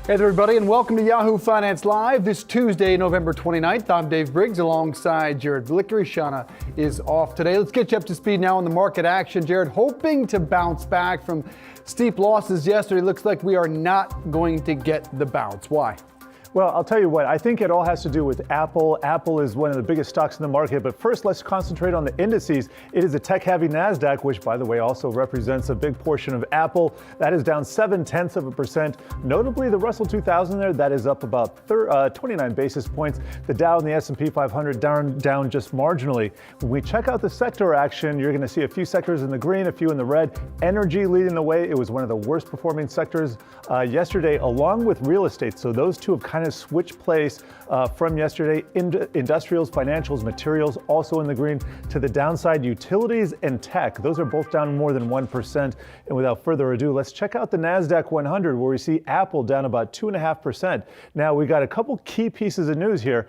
Hey everybody, and welcome to Yahoo Finance Live this Tuesday, November 29th. I'm Dave Briggs alongside Jared Vickery. Shauna is off today. Let's get you up to speed now on the market action. Jared, hoping to bounce back from steep losses yesterday. Looks like we are not going to get the bounce. Why? Well, I'll tell you what, I think it all has to do with Apple. Apple is one of the biggest stocks in the market, but first let's concentrate on the indices. It is a tech-heavy Nasdaq, which by the way also represents a big portion of Apple. That is down 0.7%. Notably, the Russell 2000 there, that is up about 29 basis points. The Dow and the S&P 500 down just marginally. When we check out the sector action, you're going to see a few sectors in the green, a few in the red. Energy leading the way. It was one of the worst performing sectors yesterday, along with real estate. So those two have kind of switch place from yesterday. Industrials, financials, materials also in the green. To the downside, utilities and tech. Those are both down more than 1%. And without further ado, let's check out the Nasdaq 100, where we see Apple down about 2.5%. Now, we got a couple key pieces of news here.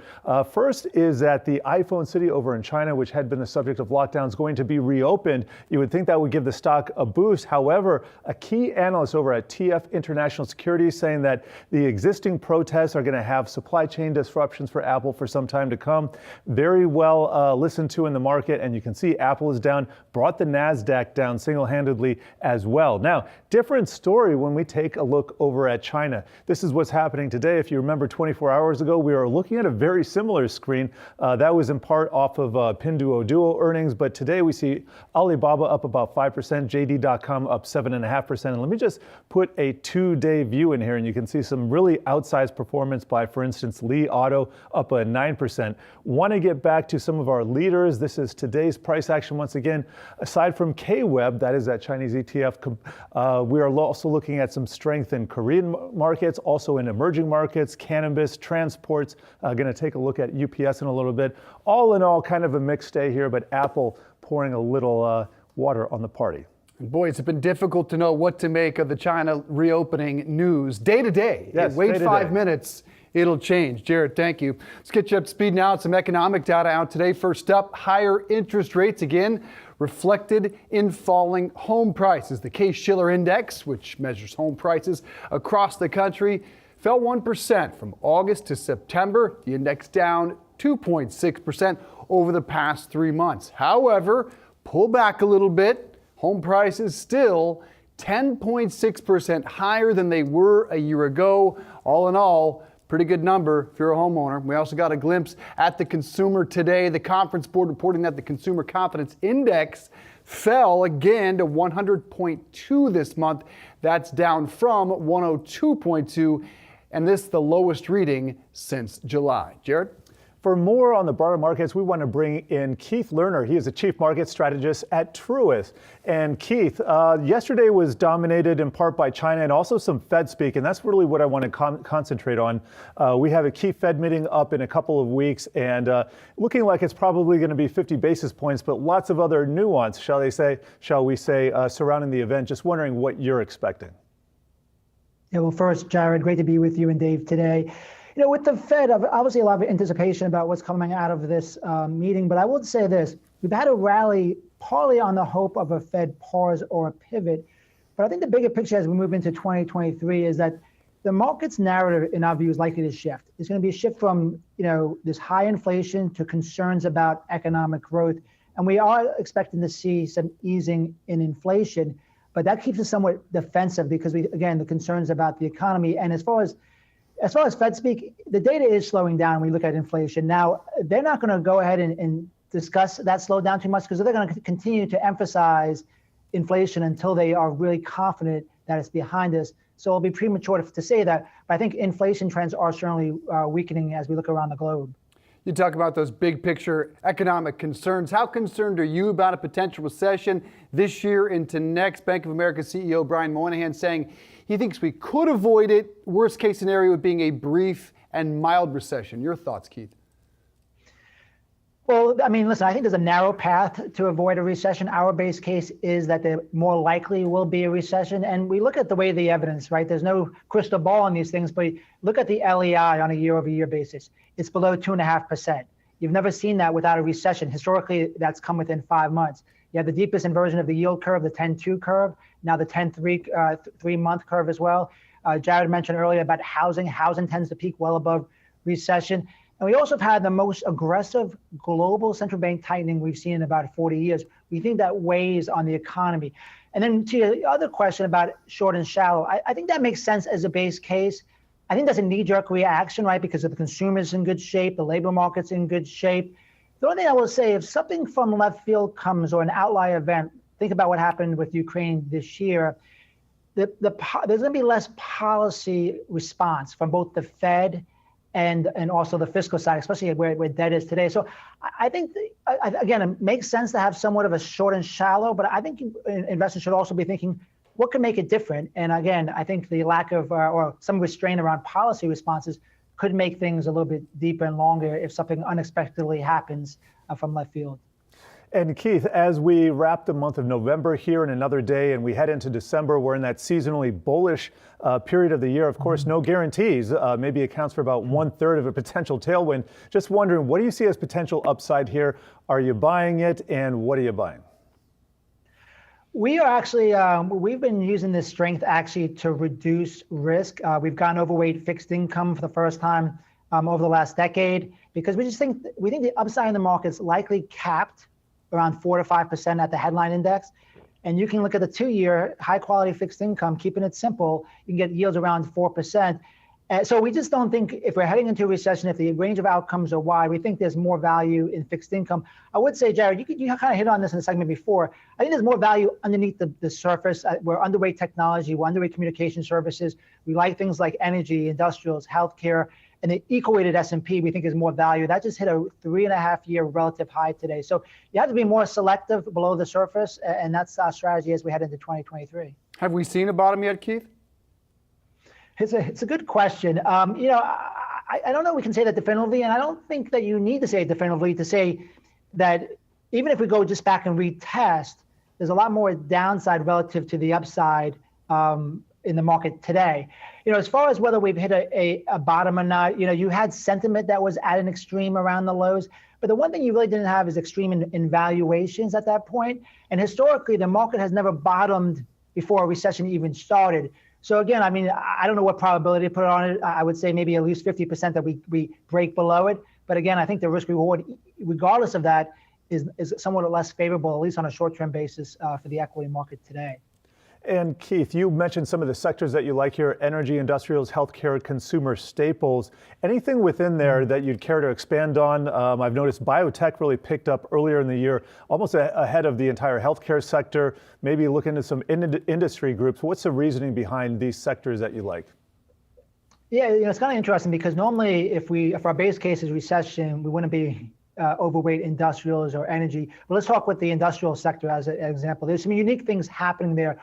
First is that the iPhone city over in China, which had been the subject of lockdowns, going to be reopened. You would think that would give the stock a boost. However, a key analyst over at TF International Securities saying that the existing protests are going to have supply chain disruptions for Apple for some time to come. Very well listened to in the market, and you can see Apple is down, brought the Nasdaq down single-handedly as well. Now, different story when we take a look over at China. This is what's happening today. If you remember 24 hours ago, we were looking at a very similar screen. That was in part off of Pinduoduo earnings, but today we see Alibaba up about 5%, JD.com up 7.5%. And let me just put a two-day view in here, and you can see some really outsized performance by, for instance, Li Auto up 9%. Want to get back to some of our leaders. This is today's price action once again. Aside from KWEB, that is that Chinese ETF, we are also looking at some strength in Korean markets, also in emerging markets, cannabis, transports. Going to take a look at UPS in a little bit. All in all, kind of a mixed day here, but Apple pouring a little water on the party. Boy, it's been difficult to know what to make of the China reopening news day to day. Yes, wait 5 minutes, it'll change. Jared, thank you. Let's get you up to speed now. Some economic data out today. First up, higher interest rates again reflected in falling home prices. The Case-Shiller Index, which measures home prices across the country, fell 1% from August to September. The index down 2.6% over the past 3 months. However, pull back a little bit. Home prices still 10.6% higher than they were a year ago. All in all, pretty good number if you're a homeowner. We also got a glimpse at the consumer today. The Conference Board reporting that the Consumer Confidence Index fell again to 100.2 this month. That's down from 102.2, and this is the lowest reading since July. Jared? For more on the broader markets, we want to bring in Keith Lerner. He is a chief market strategist at Truist. And Keith, yesterday was dominated in part by China and also some Fed speak, and that's really what I want to concentrate on. We have a key Fed meeting up in a couple of weeks, and looking like it's probably going to be 50 basis points, but lots of other nuance, shall we say, surrounding the event. Just wondering what you're expecting. Yeah, well, first, Jared, great to be with you and Dave today. You know, with the Fed, obviously a lot of anticipation about what's coming out of this meeting, but I would say this. We've had a rally partly on the hope of a Fed pause or a pivot, but I think the bigger picture as we move into 2023 is that the market's narrative, in our view, is likely to shift. It's going to be a shift from, this high inflation to concerns about economic growth, and we are expecting to see some easing in inflation, but that keeps us somewhat defensive because the concerns about the economy. And as far as Fed speak, the data is slowing down when we look at inflation. Now, they're not going to go ahead and discuss that slowdown too much because they're going to continue to emphasize inflation until they are really confident that it's behind us. So it'll be premature to say that. But I think inflation trends are certainly weakening as we look around the globe. You talk about those big picture economic concerns. How concerned are you about a potential recession this year into next? Bank of America CEO Brian Moynihan saying he thinks we could avoid it. Worst case scenario would being a brief and mild recession. Your thoughts, Keith? Well, I mean, listen, I think there's a narrow path to avoid a recession. Our base case is that there more likely will be a recession. And we look at the way the evidence, right? There's no crystal ball on these things, but look at the LEI on a year-over-year basis. It's below 2.5%. You've never seen that without a recession. Historically, that's come within 5 months. You have the deepest inversion of the yield curve, the 10-2 curve, now the 10-3 3-month curve as well. Jared mentioned earlier about housing. Housing tends to peak well above recession. And we also have had the most aggressive global central bank tightening we've seen in about 40 years. We think that weighs on the economy. And then to your other question about short and shallow, I think that makes sense as a base case. I think that's a knee-jerk reaction, right? Because of the consumer's in good shape, the labor market's in good shape. The only thing I will say, if something from left field comes or an outlier event, think about what happened with Ukraine this year, there's going to be less policy response from both the Fed and also the fiscal side, especially where debt is today. So I think, again, it makes sense to have somewhat of a short and shallow, but I think investors should also be thinking, what can make it different? And again, I think the lack of or some restraint around policy responses could make things a little bit deeper and longer if something unexpectedly happens from left field. And Keith, as we wrap the month of November here in another day and we head into December, we're in that seasonally bullish period of the year. Of course, no guarantees, maybe accounts for about 1/3 of a potential tailwind. Just wondering, what do you see as potential upside here? Are you buying it, and what are you buying? We are actually, we've been using this strength actually to reduce risk. We've gone overweight fixed income for the first time over the last decade because we think the upside in the market is likely capped around 4 to 5% at the headline index. And you can look at the 2-year high quality fixed income, keeping it simple, you can get yields around 4%. So we just don't think if we're heading into a recession, if the range of outcomes are wide, we think there's more value in fixed income. I would say, Jared, you kind of hit on this in the segment before. I think there's more value underneath the surface. We're underweight technology, we're underweight communication services. We like things like energy, industrials, healthcare, and the equal-weighted S&P we think is more value. That just hit a 3.5-year relative high today. So you have to be more selective below the surface, and that's our strategy as we head into 2023. Have we seen a bottom yet, Keith? It's a good question. I don't know if we can say that definitively, and I don't think that you need to say it definitively to say that even if we go just back and retest, there's a lot more downside relative to the upside in the market today. As far as whether we've hit a bottom or not, you had sentiment that was at an extreme around the lows, but the one thing you really didn't have is extreme in valuations at that point. And historically, the market has never bottomed before a recession even started. So again, I don't know what probability to put on it. I would say maybe at least 50% that we break below it. But again, I think the risk reward, regardless of that, is somewhat less favorable, at least on a short-term basis for the equity market today. And Keith, you mentioned some of the sectors that you like here: energy, industrials, healthcare, consumer staples. Anything within there that you'd care to expand on? I've noticed biotech really picked up earlier in the year, almost ahead of the entire healthcare sector. Maybe look into some industry groups. What's the reasoning behind these sectors that you like? Yeah, it's kind of interesting because normally if our base case is recession, we wouldn't be overweight industrials or energy. But let's talk with the industrial sector as an example. There's some unique things happening there.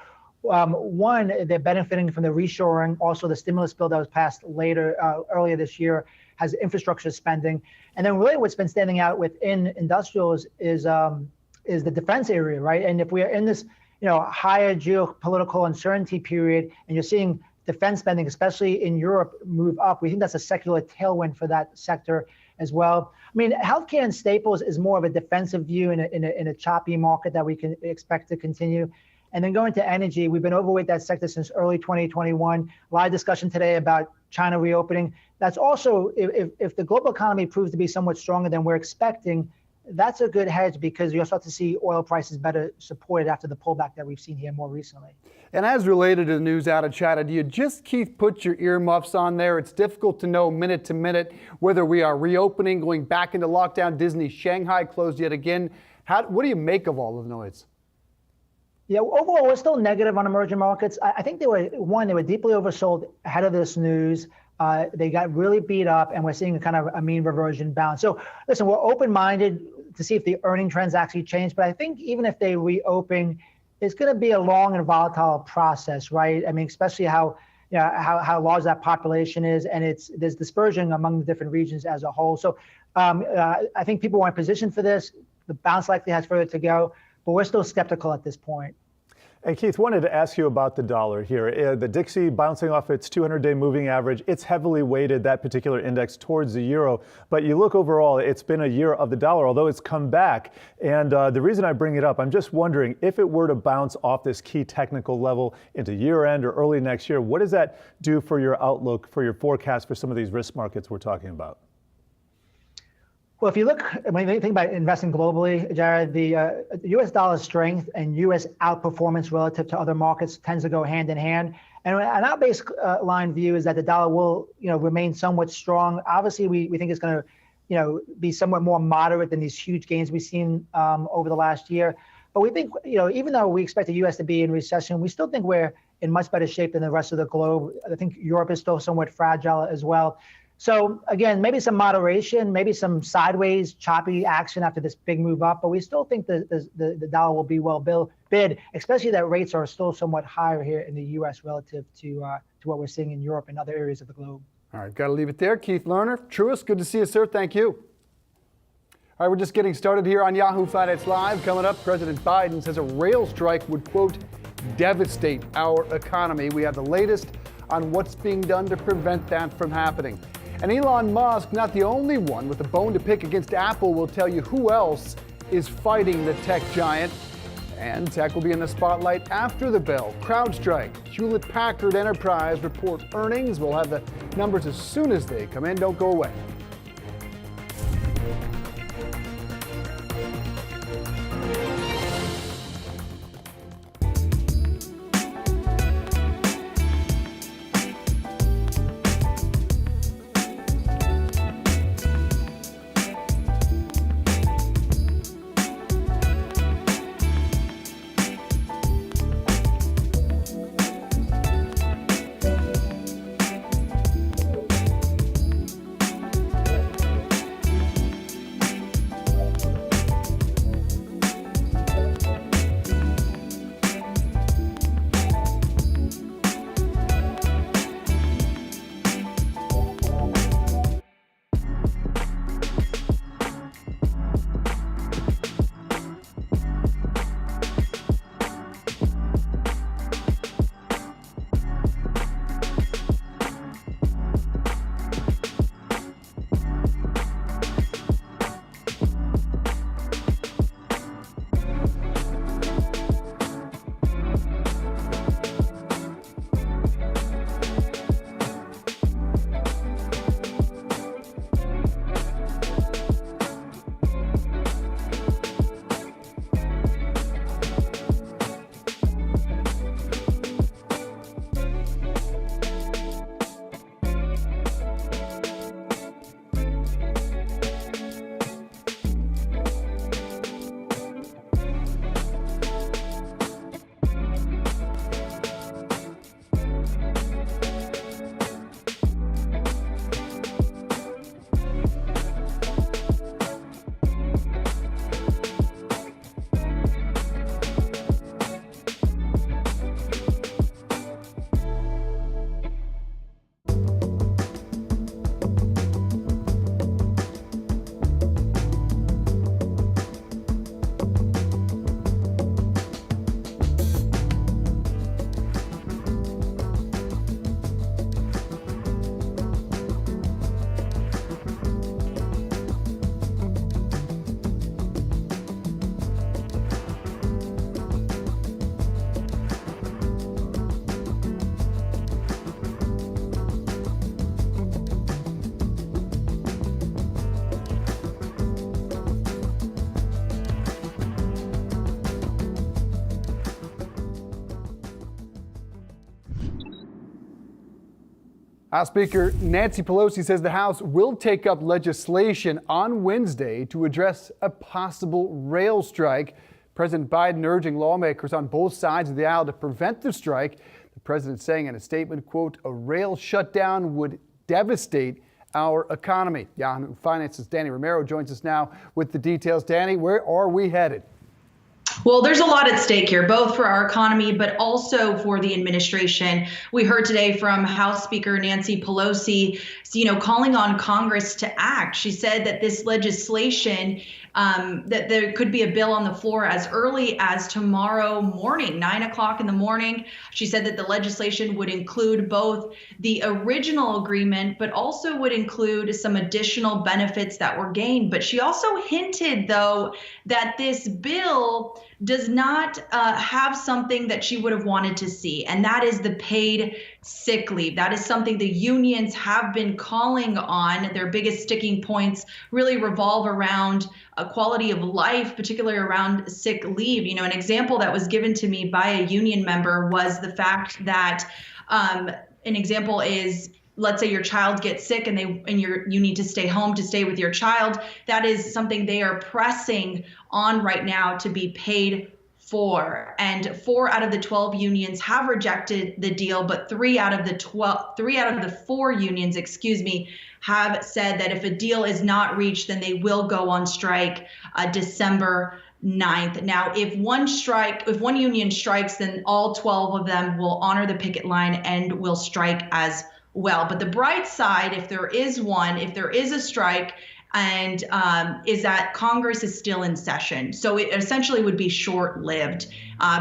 One, they're benefiting from the reshoring. Also, the stimulus bill that was passed earlier this year has infrastructure spending. And then really what's been standing out within industrials is the defense area, right? And if we are in this, higher geopolitical uncertainty period, and you're seeing defense spending, especially in Europe, move up, we think that's a secular tailwind for that sector as well. Healthcare and staples is more of a defensive view in a choppy market that we can expect to continue. And then going to energy, we've been overweight that sector since early 2021. A lot of discussion today about China reopening. That's also, if the global economy proves to be somewhat stronger than we're expecting, that's a good hedge because you'll start to see oil prices better supported after the pullback that we've seen here more recently. And as related to the news out of China, do you just, Keith, put your earmuffs on there? It's difficult to know minute to minute whether we are reopening, going back into lockdown. Disney Shanghai closed yet again. What do you make of all of the noise? Yeah, overall, we're still negative on emerging markets. I think they were deeply oversold ahead of this news. They got really beat up, and we're seeing kind of a mean reversion bounce. So listen, we're open-minded to see if the earning trends actually change. But I think even if they reopen, it's going to be a long and volatile process, right? Especially how large that population is, and there's dispersion among the different regions as a whole. So I think people weren't positioned for this. The bounce likely has further to go, but we're still skeptical at this point. And Keith, wanted to ask you about the dollar here. The Dixie bouncing off its 200-day moving average. It's heavily weighted, that particular index, towards the euro. But you look overall, it's been a year of the dollar, although it's come back. And the reason I bring it up, I'm just wondering if it were to bounce off this key technical level into year end or early next year, what does that do for your outlook, for your forecast for some of these risk markets we're talking about? Well, if you look, when you think about investing globally, Jared, the U.S. dollar strength and U.S. outperformance relative to other markets tends to go hand in hand. And our baseline view is that the dollar will, remain somewhat strong. Obviously, we think it's going to, be somewhat more moderate than these huge gains we've seen over the last year. But we think, even though we expect the U.S. to be in recession, we still think we're in much better shape than the rest of the globe. I think Europe is still somewhat fragile as well. So again, maybe some moderation, maybe some sideways choppy action after this big move up, but we still think the dollar will be well bid, especially that rates are still somewhat higher here in the U.S. relative to what we're seeing in Europe and other areas of the globe. All right, got to leave it there. Keith Lerner, Truist, good to see you, sir. Thank you. All right, we're just getting started here on Yahoo Finance Live. Coming up, President Biden says a rail strike would, quote, devastate our economy. We have the latest on what's being done to prevent that from happening. And Elon Musk, not the only one with a bone to pick against Apple, will tell you who else is fighting the tech giant. And tech will be in the spotlight after the bell. CrowdStrike, Hewlett-Packard Enterprise report earnings. We'll have the numbers as soon as they come in. Don't go away. House Speaker Nancy Pelosi says the House will take up legislation on Wednesday to address a possible rail strike. President Biden urging lawmakers on both sides of the aisle to prevent the strike. The president saying in a statement, quote, a rail shutdown would devastate our economy. Yahoo Finance's Danny Romero joins us now with the details. Danny, where are we headed? Well, there's a lot at stake here, both for our economy, but also for the administration. We heard today from House Speaker Nancy Pelosi, calling on Congress to act. She said that this legislation that there could be a bill on the floor as early as tomorrow morning, 9 o'clock in the morning. She said that the legislation would include both the original agreement, but also would include some additional benefits that were gained. But she also hinted, though, that this bill does not have something that she would have wanted to see, and that is the paid sick leave. That is something the unions have been calling on. Their biggest sticking points really revolve around a quality of life, particularly around sick leave. You know, an example that was given to me by a union member was the fact that an example is, let's say your child gets sick and you need to stay home to stay with your child. That is something they are pressing on right now to be paid for. And 4 out of the 12 unions have rejected the deal, but 3 out of the 4 unions, have said that if a deal is not reached, then they will go on strike December 9th. Now, if one union strikes, then all 12 of them will honor the picket line and will strike as well. But the bright side, if there is a strike, and is that Congress is still in session. So it essentially would be short-lived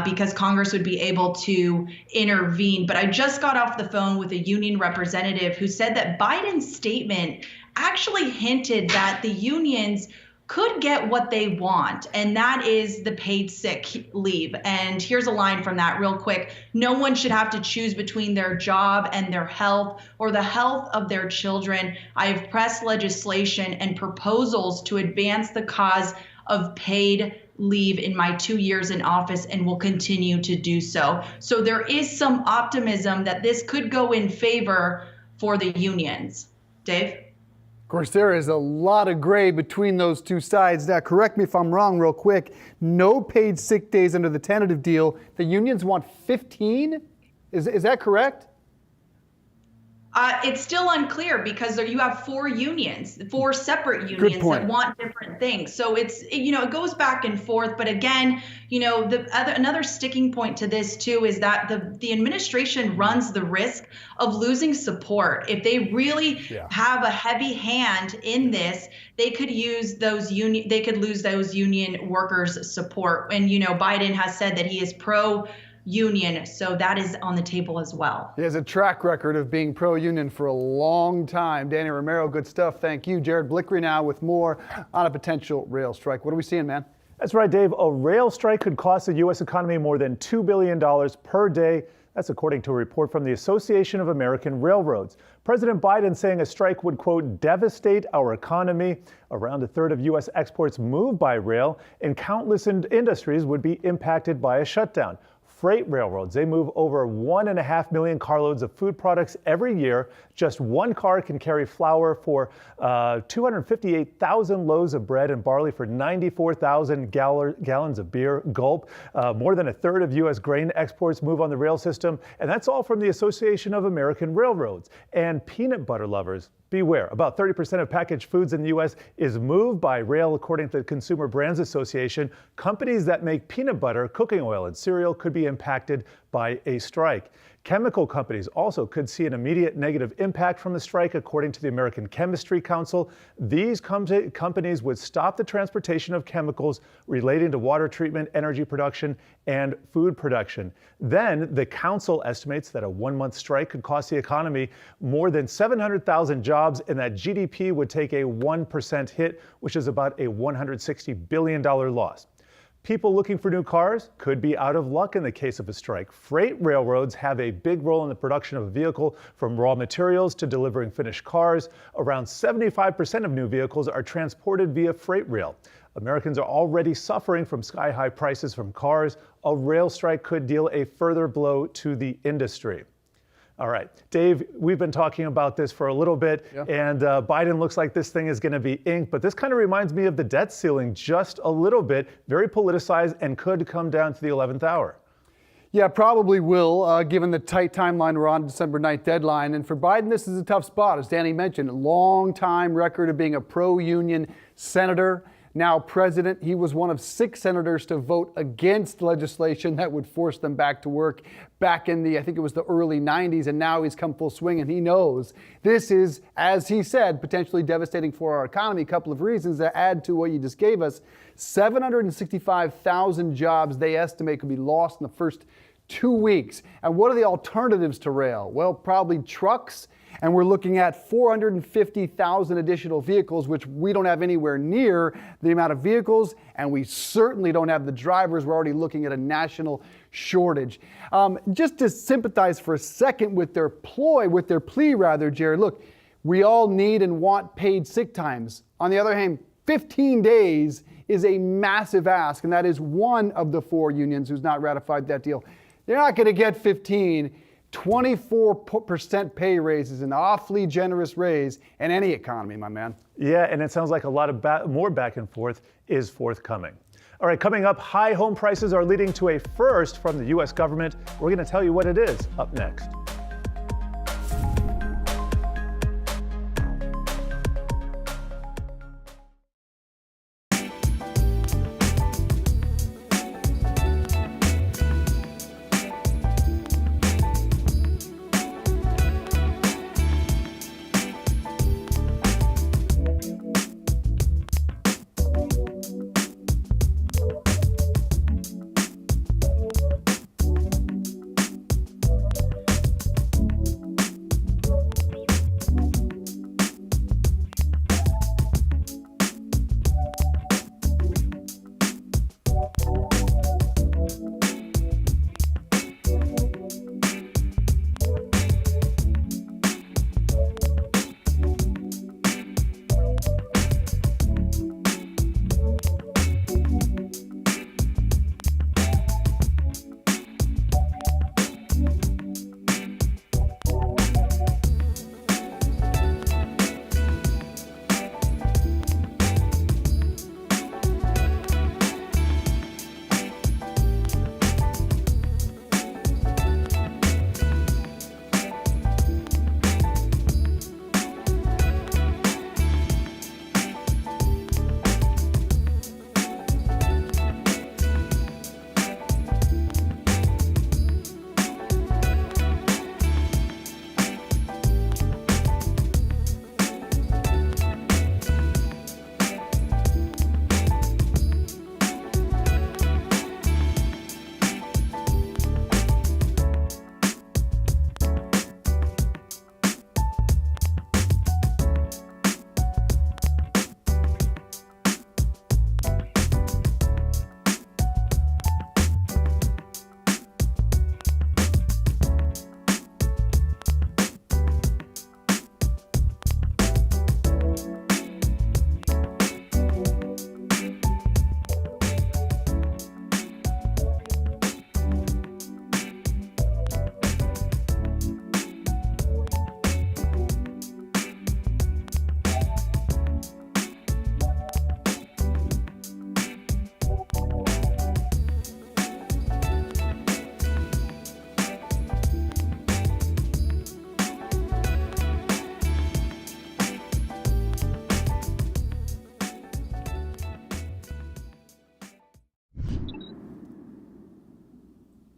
because Congress would be able to intervene. But I just got off the phone with a union representative who said that Biden's statement actually hinted that the unions could get what they want, and that is the paid sick leave. And here's a line from that real quick. No one should have to choose between their job and their health or the health of their children. I have pressed legislation and proposals to advance the cause of paid leave in my 2 years in office and will continue to do so. So there is some optimism that this could go in favor for the unions. Dave? Of course, there is a lot of gray between those two sides. Now, correct me if I'm wrong real quick. No paid sick days under the tentative deal. The unions want 15? Is that correct? It's still unclear because you have 4 separate unions that want different things. So it goes back and forth. But again, another sticking point to this too is that the administration runs the risk of losing support. If they really have a heavy hand in this, they could lose those union workers' support. And Biden has said that he is pro-union, so that is on the table as well. He has a track record of being pro-union for a long time. Danny Romero, good stuff. Thank you. Jared Blickery now with more on a potential rail strike. What are we seeing, man? That's right, Dave. A rail strike could cost the U.S. economy more than $2 billion per day. That's according to a report from the Association of American Railroads. President Biden saying a strike would, quote, devastate our economy. Around a third of U.S. exports move by rail, and countless industries would be impacted by a shutdown. Freight railroads, they move over 1.5 million carloads of food products every year. Just one car can carry flour for 258,000 loaves of bread and barley for 94,000 gallons of beer. Gulp. More than a third of U.S. grain exports move on the rail system. And that's all from the Association of American Railroads. And peanut butter lovers, beware. About 30% of packaged foods in the U.S. is moved by rail, according to the Consumer Brands Association. Companies that make peanut butter, cooking oil, and cereal could be impacted by a strike. Chemical companies also could see an immediate negative impact from the strike, according to the American Chemistry Council. These companies would stop the transportation of chemicals relating to water treatment, energy production, and food production. Then the council estimates that a 1-month strike could cost the economy more than 700,000 jobs, and that GDP would take a 1% hit, which is about a $160 billion loss. People looking for new cars could be out of luck in the case of a strike. Freight railroads have a big role in the production of a vehicle, from raw materials to delivering finished cars. Around 75% of new vehicles are transported via freight rail. Americans are already suffering from sky-high prices from cars. A rail strike could deal a further blow to the industry. All right, Dave, we've been talking about this for a little bit, and Biden looks like this thing is going to be inked, but this kind of reminds me of the debt ceiling just a little bit, very politicized, and could come down to the 11th hour. Yeah, probably will, given the tight timeline we're on, December 9th deadline. And for Biden, this is a tough spot. As Danny mentioned, long time record of being a pro-union senator. now president. He was one of 6 senators to vote against legislation that would force them back to work back in I think it was the early 90s, and now he's come full swing, and he knows this is, as he said, potentially devastating for our economy. A couple of reasons that add to what you just gave us. 765,000 jobs they estimate could be lost in the first 2 weeks. And what are the alternatives to rail? Well, probably trucks. And we're looking at 450,000 additional vehicles, which we don't have anywhere near the amount of vehicles, and we certainly don't have the drivers. We're already looking at a national shortage. Just to sympathize for a second with their plea, Jared, look, we all need and want paid sick times. On the other hand, 15 days is a massive ask, and that is one of the 4 unions who's not ratified that deal. They're not going to get 15. 24% pay raise is an awfully generous raise in any economy, my man. Yeah, and it sounds like a lot of more back and forth is forthcoming. All right, coming up, high home prices are leading to a first from the U.S. government. We're going to tell you what it is up next.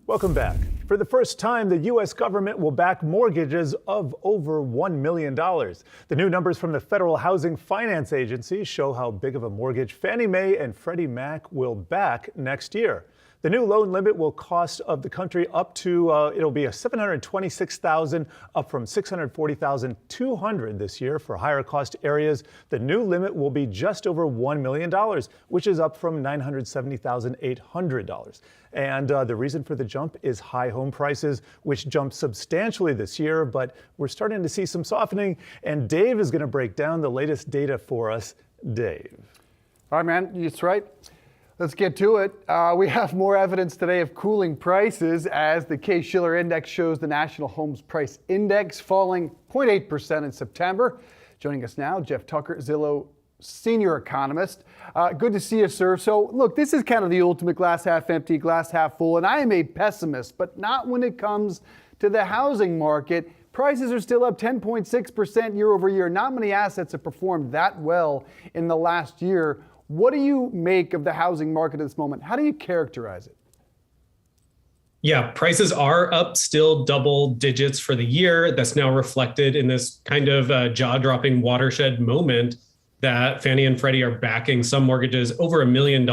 Welcome back. For the first time, the U.S. government will back mortgages of over $1 million. The new numbers from the Federal Housing Finance Agency show how big of a mortgage Fannie Mae and Freddie Mac will back next year. The new loan limit will cost of the country up to, it'll be a $726,000, up from $640,200 this year. For higher cost areas, the new limit will be just over $1 million, which is up from $970,800. And the reason for the jump is high home prices, which jumped substantially this year, but we're starting to see some softening. And Dave is going to break down the latest data for us. Dave. All right, man, that's right. Let's get to it. We have more evidence today of cooling prices as the Case-Shiller Index shows the National Homes Price Index falling 0.8% in September. Joining us now, Jeff Tucker, Zillow senior economist. Good to see you, sir. So look, this is kind of the ultimate glass half empty, glass half full, and I am a pessimist, but not when it comes to the housing market. Prices are still up 10.6% year over year. Not many assets have performed that well in the last year. What do you make of the housing market at this moment? How do you characterize it? Yeah, prices are up still double digits for the year. That's now reflected in this kind of jaw-dropping watershed moment that Fannie and Freddie are backing some mortgages over $1 million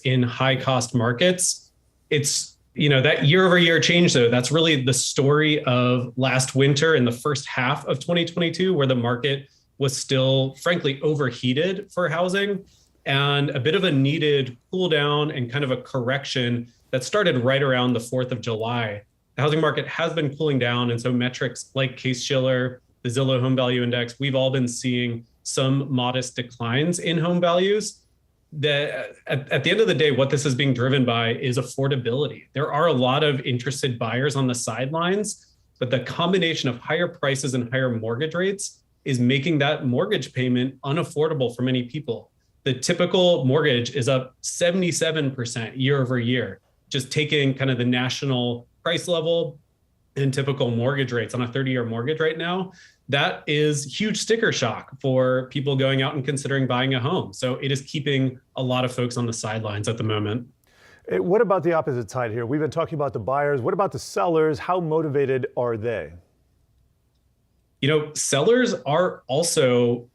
in high-cost markets. It's, that year-over-year change, though, that's really the story of last winter and the first half of 2022, where the market was still, frankly, overheated for housing, and a bit of a needed cool down and kind of a correction that started right around the 4th of July. The housing market has been cooling down. And so metrics like Case-Shiller, the Zillow Home Value Index, we've all been seeing some modest declines in home values. At the end of the day, what this is being driven by is affordability. There are a lot of interested buyers on the sidelines, but the combination of higher prices and higher mortgage rates is making that mortgage payment unaffordable for many people. The typical mortgage is up 77% year over year. Just taking kind of the national price level and typical mortgage rates on a 30-year mortgage right now, that is huge sticker shock for people going out and considering buying a home. So it is keeping a lot of folks on the sidelines at the moment. What about the opposite side here? We've been talking about the buyers. What about the sellers? How motivated are they? Sellers are also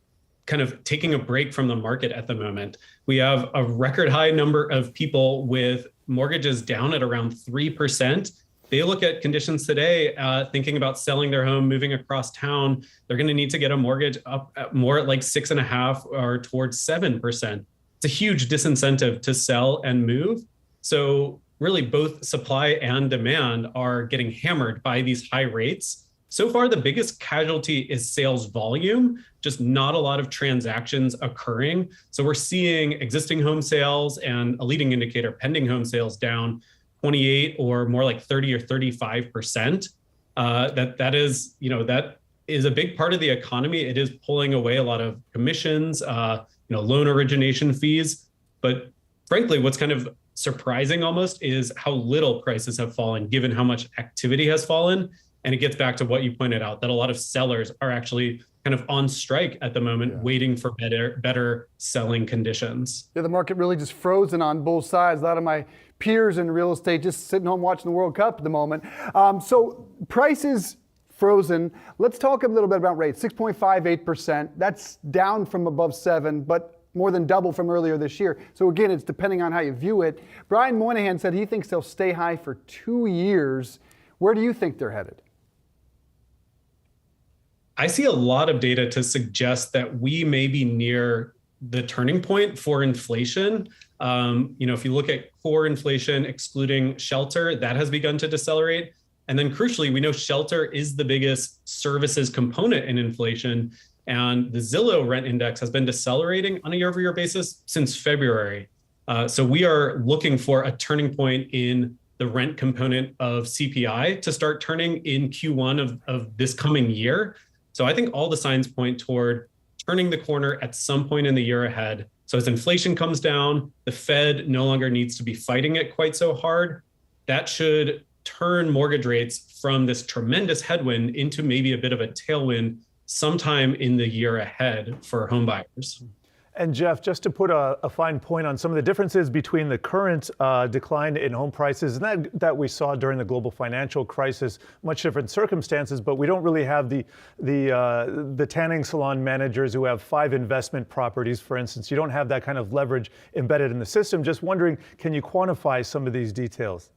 kind of taking a break from the market at the moment. We have a record high number of people with mortgages down at around 3%. They look at conditions today, thinking about selling their home, moving across town. They're going to need to get a mortgage up at more at like 6.5% or towards 7%. It's a huge disincentive to sell and move. So really both supply and demand are getting hammered by these high rates. So far, the biggest casualty is sales volume, just not a lot of transactions occurring. So we're seeing existing home sales and a leading indicator, pending home sales, down 28 or more like 30 or 35%. That is a big part of the economy. It is pulling away a lot of commissions, loan origination fees. But frankly, what's kind of surprising almost is how little prices have fallen, given how much activity has fallen. And it gets back to what you pointed out, that a lot of sellers are actually kind of on strike at the moment, waiting for better selling conditions. Yeah, the market really just frozen on both sides. A lot of my peers in real estate just sitting home watching the World Cup at the moment. So prices frozen. Let's talk a little bit about rates. 6.58%. That's down from above 7%, but more than double from earlier this year. So again, it's depending on how you view it. Brian Moynihan said he thinks they'll stay high for 2 years. Where do you think they're headed? I see a lot of data to suggest that we may be near the turning point for inflation. If you look at core inflation, excluding shelter, that has begun to decelerate. And then crucially, we know shelter is the biggest services component in inflation. And the Zillow rent index has been decelerating on a year-over-year basis since February. So we are looking for a turning point in the rent component of CPI to start turning in Q1 of this coming year. So I think all the signs point toward turning the corner at some point in the year ahead. So as inflation comes down, the Fed no longer needs to be fighting it quite so hard. That should turn mortgage rates from this tremendous headwind into maybe a bit of a tailwind sometime in the year ahead for home buyers. And Jeff, just to put a fine point on some of the differences between the current decline in home prices and that we saw during the global financial crisis, much different circumstances, but we don't really have the tanning salon managers who have 5 investment properties, for instance. You don't have that kind of leverage embedded in the system. Just wondering, can you quantify some of these details?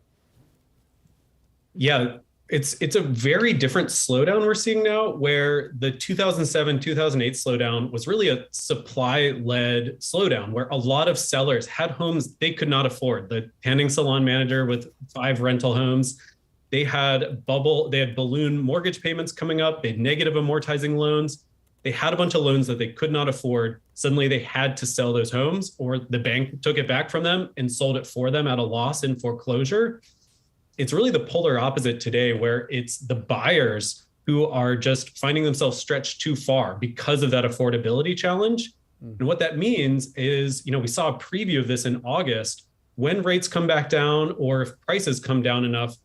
Yeah. It's a very different slowdown we're seeing now, where the 2007, 2008 slowdown was really a supply-led slowdown, where a lot of sellers had homes they could not afford. The tanning salon manager with 5 rental homes, they had balloon mortgage payments coming up, they had negative amortizing loans. They had a bunch of loans that they could not afford. Suddenly they had to sell those homes, or the bank took it back from them and sold it for them at a loss in foreclosure. It's really the polar opposite today, where it's the buyers who are just finding themselves stretched too far because of that affordability challenge. And what that means is, we saw a preview of this in August. When rates come back down, or if prices come down enough,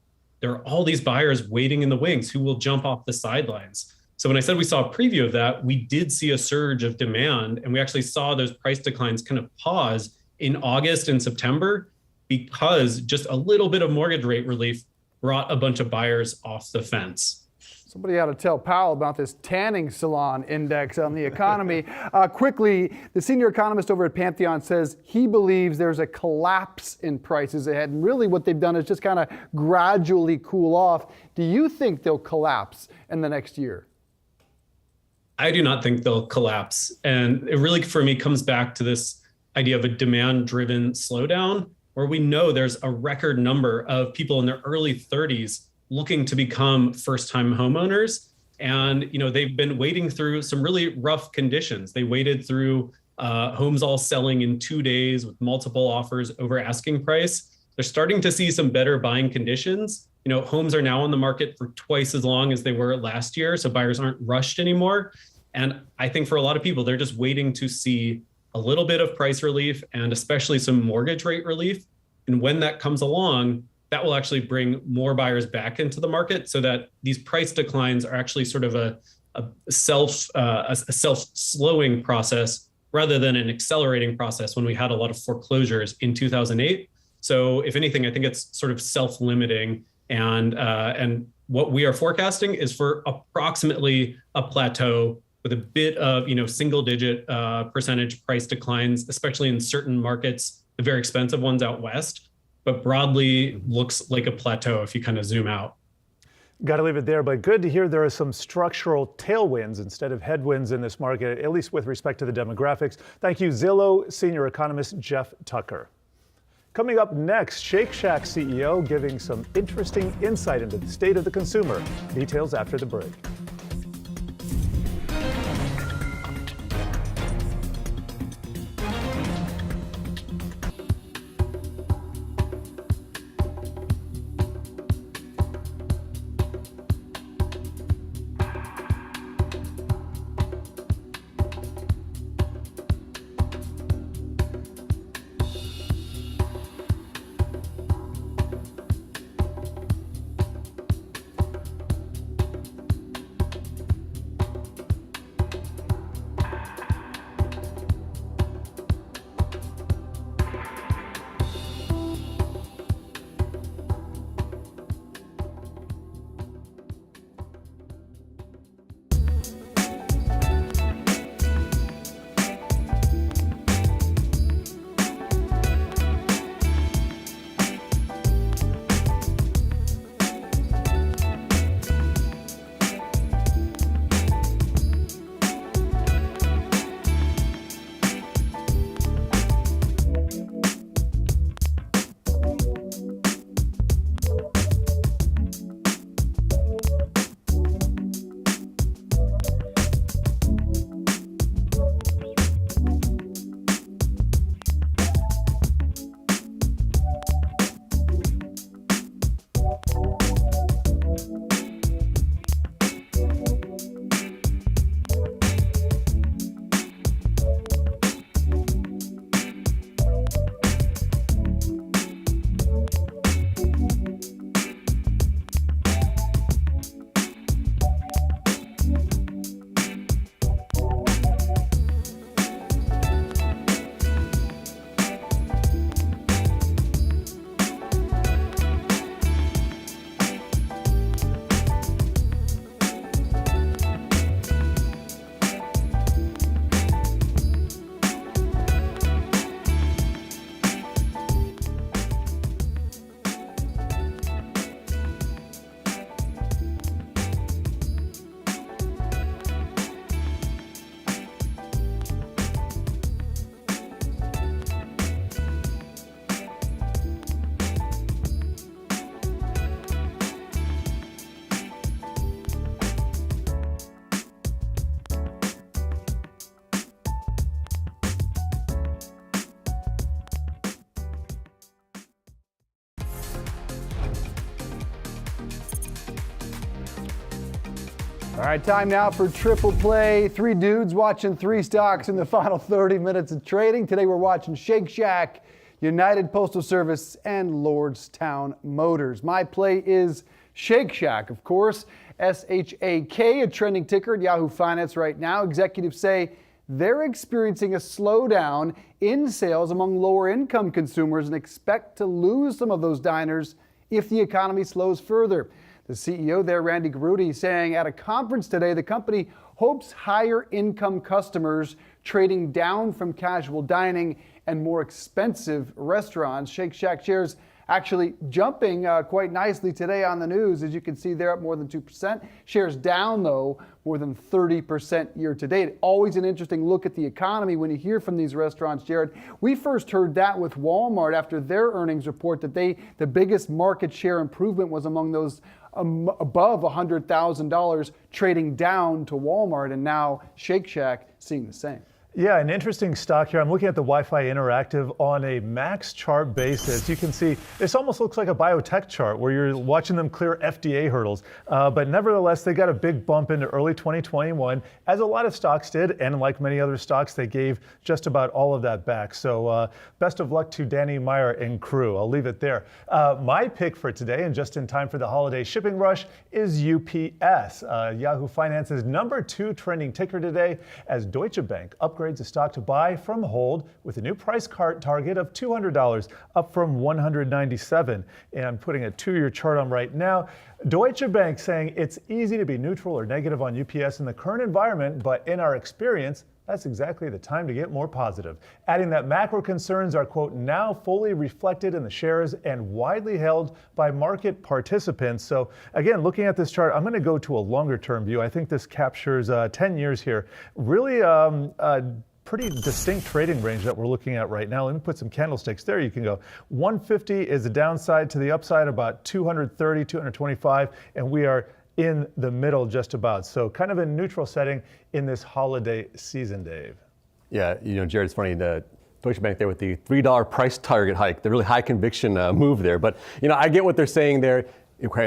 there are all these buyers waiting in the wings who will jump off the sidelines. So when I said we saw a preview of that, we did see a surge of demand, and we actually saw those price declines kind of pause in August and September because just a little bit of mortgage rate relief brought a bunch of buyers off the fence. Somebody ought to tell Powell about this tanning salon index on the economy. Quickly, the senior economist over at Pantheon says he believes there's a collapse in prices ahead. And really what they've done is just kind of gradually cool off. Do you think they'll collapse in the next year? I do not think they'll collapse. And it really, for me, comes back to this idea of a demand-driven slowdown, where we know there's a record number of people in their early 30s looking to become first-time homeowners. And they've been wading through some really rough conditions. They waded through homes all selling in 2 days with multiple offers over asking price. They're starting to see some better buying conditions. Homes are now on the market for twice as long as they were last year, so buyers aren't rushed anymore. And I think for a lot of people, they're just waiting to see a little bit of price relief and especially some mortgage rate relief. And when that comes along, that will actually bring more buyers back into the market so that these price declines are actually sort of a self-slowing process rather than an accelerating process when we had a lot of foreclosures in 2008. So if anything, I think it's sort of self-limiting. And what we are forecasting is for approximately a plateau with a bit of single-digit percentage price declines, especially in certain markets, the very expensive ones out west. But broadly looks like a plateau if you kind of zoom out. Got to leave it there, but good to hear there are some structural tailwinds instead of headwinds in this market, at least with respect to the demographics. Thank you, Zillow senior economist Jeff Tucker. Coming up next, Shake Shack CEO giving some interesting insight into the state of the consumer. Details after the break. All right, time now for Triple Play. Three dudes watching three stocks in the final 30 minutes of trading. Today we're watching Shake Shack, United Postal Service, and Lordstown Motors. My play is Shake Shack, of course. SHAK, a trending ticker at Yahoo Finance right now. Executives say they're experiencing a slowdown in sales among lower income consumers and expect to lose some of those diners if the economy slows further. The CEO there, Randy Garutti, saying at a conference today the company hopes higher income customers trading down from casual dining and more expensive restaurants. Shake Shack shares actually jumping quite nicely today on the news. As you can see, they're up more than 2%. Shares down, though, more than 30% year to date. Always an interesting look at the economy when you hear from these restaurants, Jared. We first heard that with Walmart after their earnings report that the biggest market share improvement was among those above $100,000 trading down to Walmart, and now Shake Shack seeing the same. Yeah, an interesting stock here. I'm looking at the Wi-Fi Interactive on a max chart basis. You can see this almost looks like a biotech chart where you're watching them clear FDA hurdles. But nevertheless, they got a big bump into early 2021, as a lot of stocks did. And like many other stocks, they gave just about all of that back. So best of luck to Danny Meyer and crew. I'll leave it there. My pick for today, and just in time for the holiday shipping rush, is UPS. Yahoo Finance's #2 trending ticker today as Deutsche Bank upgrades a stock to buy from hold with a new price target of $200, up from $197. And I'm putting a 2-year chart on right now. Deutsche Bank saying it's easy to be neutral or negative on UPS in the current environment, but in our experience, that's exactly the time to get more positive. Adding that macro concerns are, quote, now fully reflected in the shares and widely held by market participants. So again, looking at this chart, I'm going to go to a longer term view. I think this captures 10 years here. Really pretty distinct trading range that we're looking at right now. Let me put some candlesticks there. You can go 150 is the downside, to the upside about 230, 225, and we are in the middle just about. So kind of a neutral setting in this holiday season, Dave. Yeah, Jared, it's funny, the Deutsche Bank there with the $3 price target hike, the really high conviction move there. But, I get what they're saying there.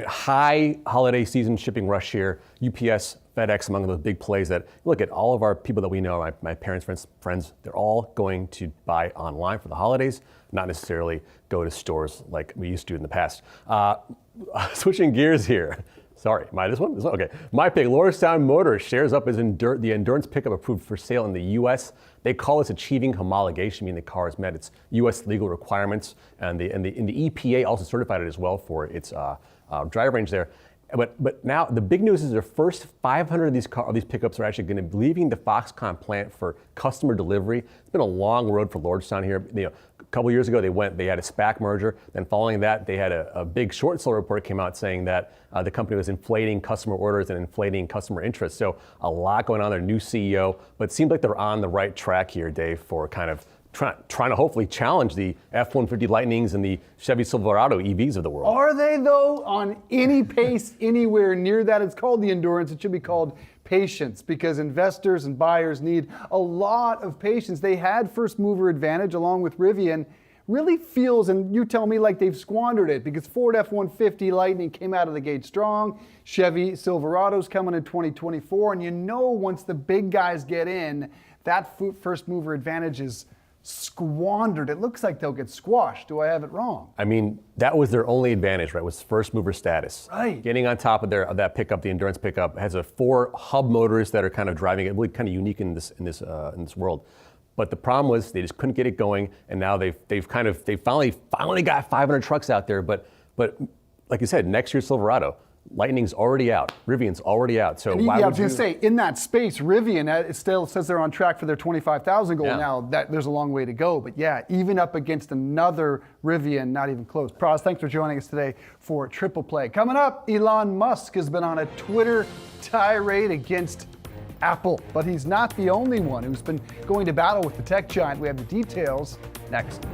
High holiday season shipping rush here. UPS, FedEx, among those big plays that, look at all of our people that we know, my parents, friends, they're all going to buy online for the holidays, not necessarily go to stores like we used to in the past. Switching gears here. Sorry, am I this one? Okay. My pick, Lordstown Motors shares up as the Endurance pickup approved for sale in the U.S. They call this achieving homologation, meaning the car has met its U.S. legal requirements, and the EPA also certified it as well for its drive range there. But now the big news is the first 500 of these pickups are actually going to be leaving the Foxconn plant for customer delivery. It's been a long road for Lordstown here. A couple years ago, they had a SPAC merger. Then following that, they had a big short sale report came out saying that the company was inflating customer orders and inflating customer interest. So a lot going on there, new CEO, but it seems like they're on the right track here, Dave, for kind of trying to hopefully challenge the F-150 Lightnings and the Chevy Silverado EVs of the world. Are they, though, on any pace anywhere near that? It's called the Endurance. It should be called patience, because investors and buyers need a lot of patience. They had first mover advantage along with Rivian. Really feels, and you tell me, like they've squandered it, because Ford F-150 Lightning came out of the gate strong. Chevy Silverado's coming in 2024, and once the big guys get in, that first mover advantage is squandered. It looks like they'll get squashed. Do I have it wrong? I mean, that was their only advantage, right? Was first mover status. Right. Getting on top of that pickup, the Endurance pickup, has 4 hub motors that are kind of driving it, really kind of unique in this world. But the problem was they just couldn't get it going, and now they finally got 500 trucks out there. But like you said, next year's Silverado. Lightning's already out. Rivian's already out. So why would you? I was going to say, in that space, Rivian it still says they're on track for their 25,000 goal. Yeah. Now, there's a long way to go. But yeah, even up against another Rivian, not even close. Praz, thanks for joining us today for Triple Play. Coming up, Elon Musk has been on a Twitter tirade against Apple. But he's not the only one who's been going to battle with the tech giant. We have the details next.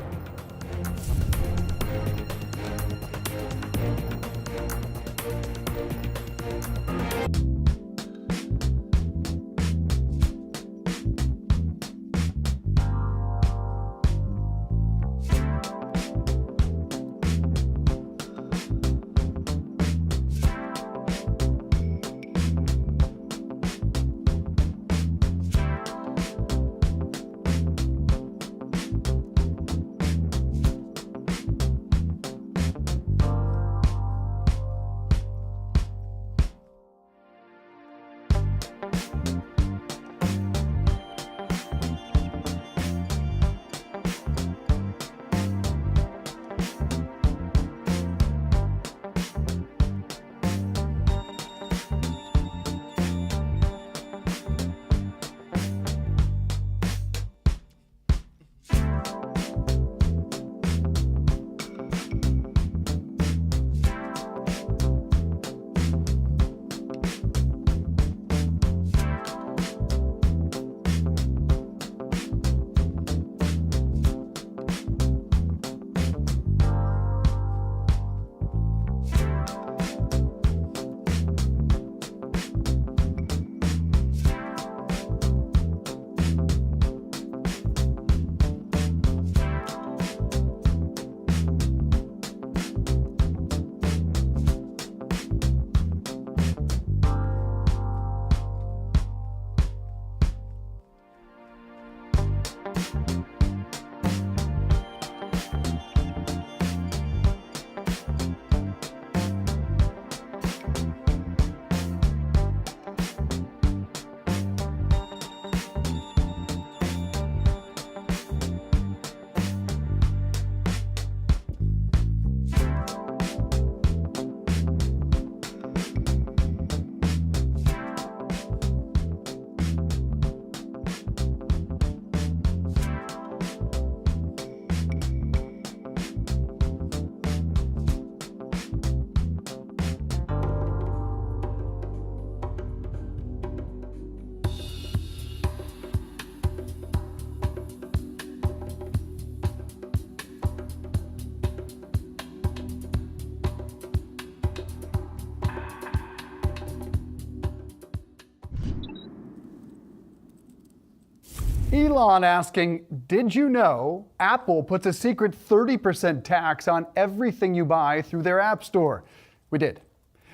Elon asking, did you know Apple puts a secret 30% tax on everything you buy through their app store? We did.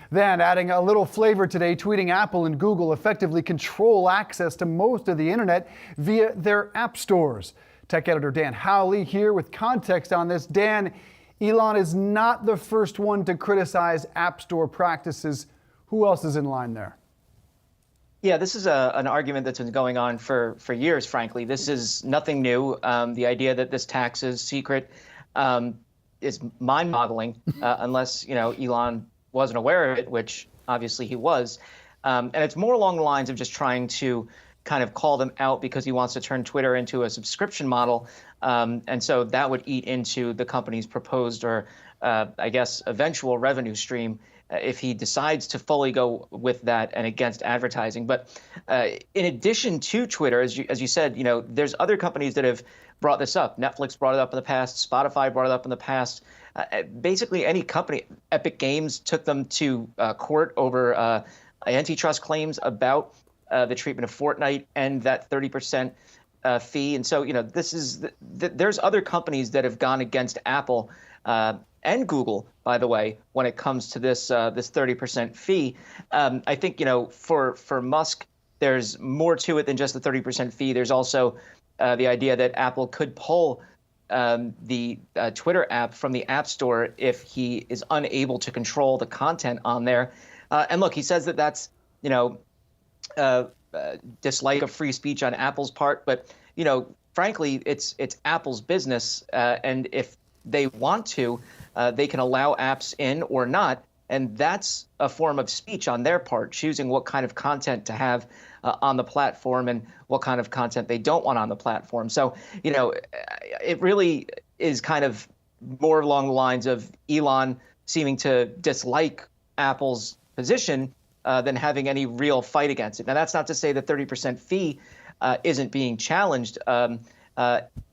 Then adding a little flavor today, tweeting Apple and Google effectively control access to most of the internet via their app stores. Tech editor Dan Howley here with context on this. Dan, Elon is not the first one to criticize app store practices. Who else is in line there? Yeah, this is an argument that's been going on for years, frankly. This is nothing new. The idea that this tax is secret is mind-boggling, unless Elon wasn't aware of it, which obviously he was. And it's more along the lines of just trying to kind of call them out because he wants to turn Twitter into a subscription model. And so that would eat into the company's proposed or, I guess, eventual revenue stream if he decides to fully go with that and against advertising. But in addition to Twitter, as you said, there's other companies that have brought this up. Netflix brought it up in the past. Spotify brought it up in the past. Basically, any company, Epic Games took them to court over antitrust claims about the treatment of Fortnite and that 30% fee. And so, there's other companies that have gone against Apple and Google, by the way, when it comes to this 30% fee. I think, for Musk, there's more to it than just the 30% fee. There's also the idea that Apple could pull the Twitter app from the App Store if he is unable to control the content on there. And look, he says that that's, dislike of free speech on Apple's part. But, frankly, it's Apple's business. And if they want to, they can allow apps in or not. And that's a form of speech on their part, choosing what kind of content to have on the platform and what kind of content they don't want on the platform. So, it really is kind of more along the lines of Elon seeming to dislike Apple's position than having any real fight against it. Now, that's not to say the 30% fee isn't being challenged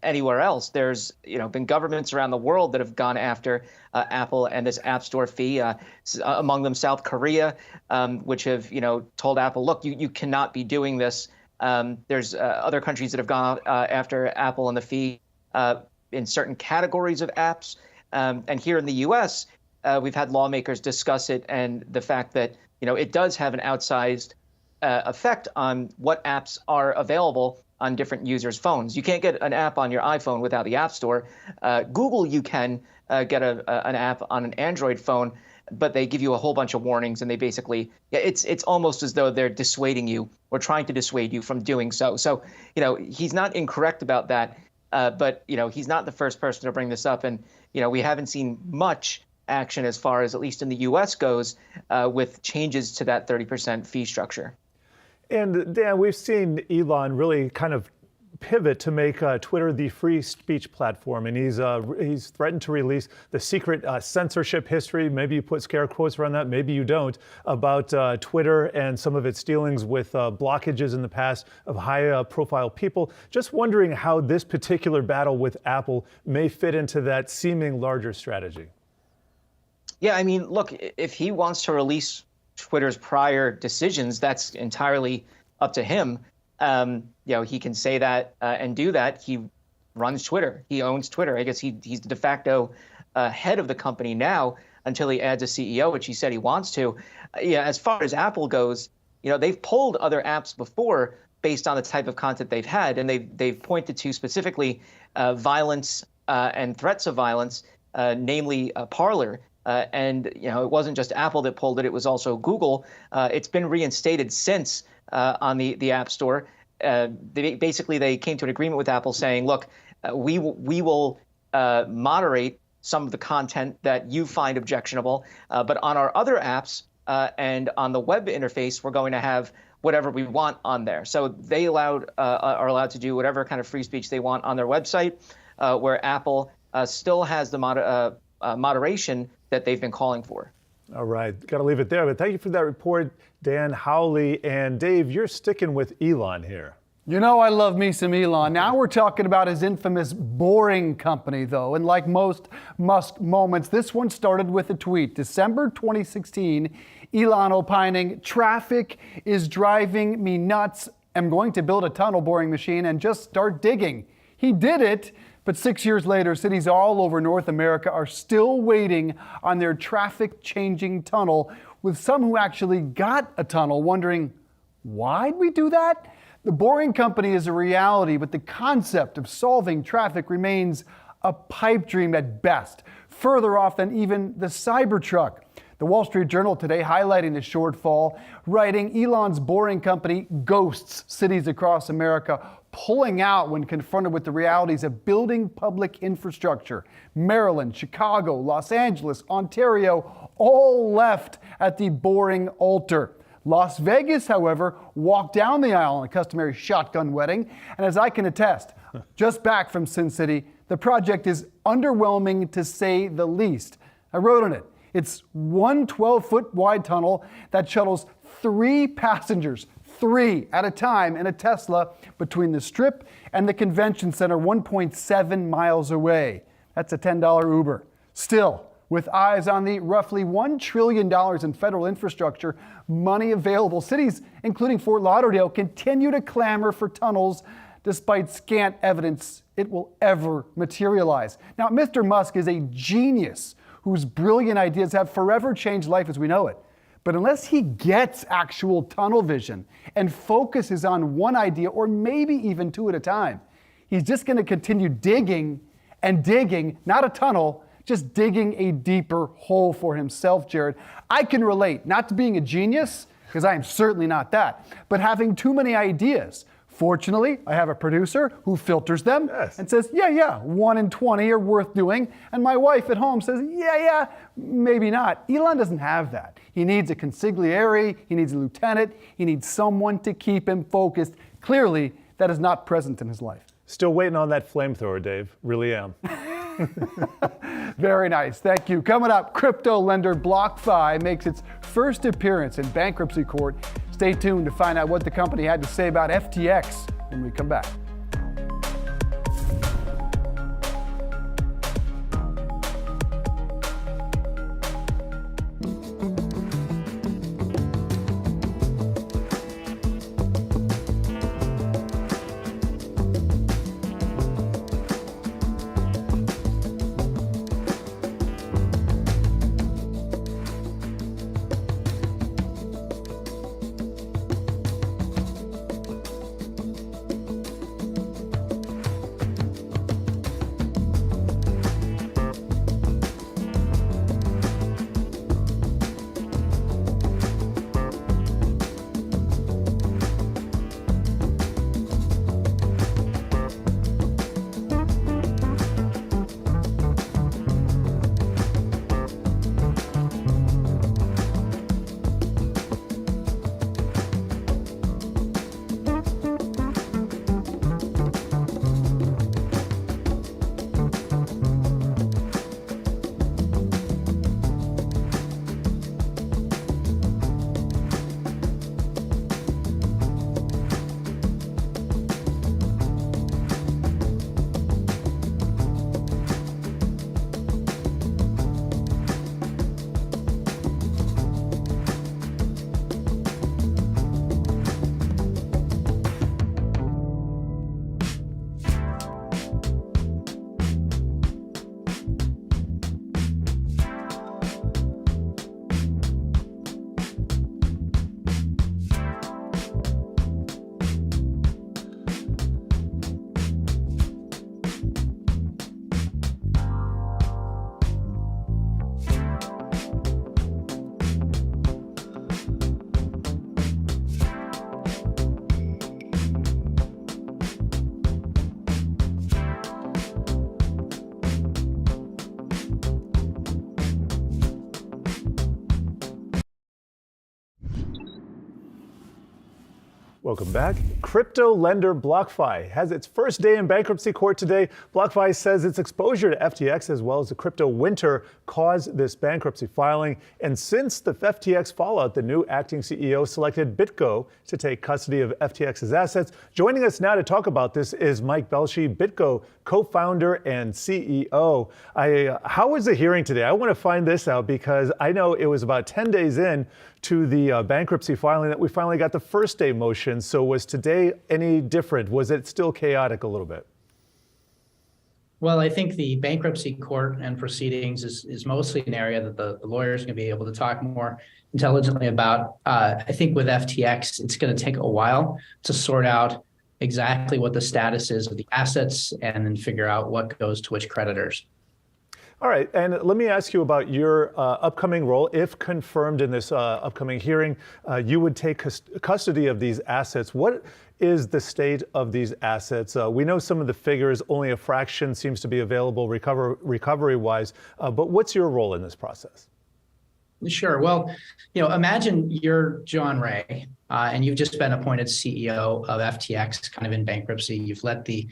anywhere else. There's been governments around the world that have gone after Apple and this App Store fee. Among them, South Korea, which have told Apple, look, you cannot be doing this. There's other countries that have gone after Apple and the fee in certain categories of apps. And here in the U.S., we've had lawmakers discuss it and the fact that it does have an outsized effect on what apps are available on different users' phones. You can't get an app on your iPhone without the App Store. Google, you can get an app on an Android phone, but they give you a whole bunch of warnings, and they basically, it's almost as though they're dissuading you or trying to dissuade you from doing so. So, he's not incorrect about that, but, he's not the first person to bring this up. And, we haven't seen much action as far as, at least in the U.S. goes, with changes to that 30% fee structure. And Dan, we've seen Elon really kind of pivot to make Twitter the free speech platform, and he's threatened to release the secret censorship history. Maybe you put scare quotes around that, maybe you don't, about Twitter and some of its dealings with blockages in the past of high-profile people. Just wondering how this particular battle with Apple may fit into that seeming larger strategy. Yeah, I mean, look, if he wants to release Twitter's prior decisions, that's entirely up to him. He can say that and do that. He runs Twitter. He owns Twitter. I guess he's the de facto head of the company now until he adds a CEO, which he said he wants to. As far as Apple goes, they've pulled other apps before based on the type of content they've had, and they've pointed to specifically violence and threats of violence, namely Parler. And it wasn't just Apple that pulled it; it was also Google. It's been reinstated since on the App Store. They came to an agreement with Apple saying, "Look, we will moderate some of the content that you find objectionable, but on our other apps and on the web interface, we're going to have whatever we want on there." So they are allowed to do whatever kind of free speech they want on their website, where Apple still has the moderation that they've been calling for. All right, got to leave it there. But thank you for that report, Dan Howley. And Dave, you're sticking with Elon here. I love me some Elon. Now we're talking about his infamous boring company, though. And like most Musk moments, this one started with a tweet. December 2016, Elon opining, "Traffic is driving me nuts. am going to build a tunnel boring machine and just start digging. He did it, but 6 years later, cities all over North America are still waiting on their traffic-changing tunnel, with some who actually got a tunnel wondering, why'd we do that? The boring company is a reality, but the concept of solving traffic remains a pipe dream at best, further off than even the Cybertruck. The Wall Street Journal today highlighting the shortfall, writing Elon's boring company ghosts cities across America, pulling out when confronted with the realities of building public infrastructure. Maryland, Chicago, Los Angeles, Ontario, all left at the boring altar. Las Vegas, however, walked down the aisle in a customary shotgun wedding, and as I can attest, just back from Sin City, the project is underwhelming to say the least. I wrote on it. It's one 12-foot wide tunnel that shuttles 3 passengers, 3 at a time, in a Tesla between the Strip and the convention center 1.7 miles away. That's a $10 Uber. Still, with eyes on the roughly $1 trillion in federal infrastructure money available, cities, including Fort Lauderdale, continue to clamor for tunnels despite scant evidence it will ever materialize. Now, Mr. Musk is a genius whose brilliant ideas have forever changed life as we know it. But unless he gets actual tunnel vision and focuses on one idea, or maybe even 2 at a time, he's just going to continue digging and digging, not a tunnel, just digging a deeper hole for himself, Jared. I can relate, not to being a genius, because I am certainly not that, but having too many ideas. Fortunately, I have a producer who filters them and says, yeah, 1 in 20 are worth doing. And my wife at home says, yeah, maybe not. Elon doesn't have that. He needs a consigliere, he needs a lieutenant, he needs someone to keep him focused. Clearly, that is not present in his life. Still waiting on that flamethrower, Dave. Really am. Very nice. Thank you. Coming up, crypto lender BlockFi makes its first appearance in bankruptcy court. Stay tuned to find out what the company had to say about FTX when we come back. Welcome back. Crypto lender BlockFi has its first day in bankruptcy court today. BlockFi says its exposure to FTX as well as the crypto winter caused this bankruptcy filing. And since the FTX fallout, the new acting CEO selected BitGo to take custody of FTX's assets. Joining us now to talk about this is Mike Belshi, BitGo co-founder and CEO. How was the hearing today? I want to find this out because I know it was about 10 days in to the bankruptcy filing that we finally got the first day motions. weekend. So was today any different? Was it still chaotic a little bit? Well, I think the bankruptcy court and proceedings is mostly an area that the lawyers are going to be able to talk more intelligently about. I think with FTX, it's going to take a while to sort out exactly what the status is of the assets and then figure out what goes to which creditors. All right, and let me ask you about your upcoming role. If confirmed in this upcoming hearing, you would take custody of these assets. What is the state of these assets? We know some of the figures, only a fraction seems to be available recovery-wise, but what's your role in this process? Sure. Well, imagine you're John Ray, and you've just been appointed CEO of FTX, kind of in bankruptcy. You've let the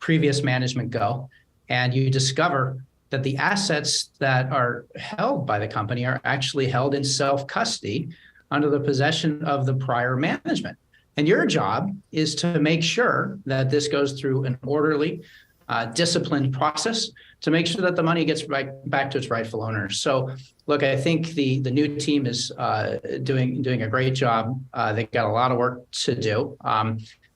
previous management go, and you discover that the assets that are held by the company are actually held in self-custody under the possession of the prior management. And your job is to make sure that this goes through an orderly, disciplined process to make sure that the money gets back to its rightful owners. So, look, I think the new team is doing a great job. They've got a lot of work to do.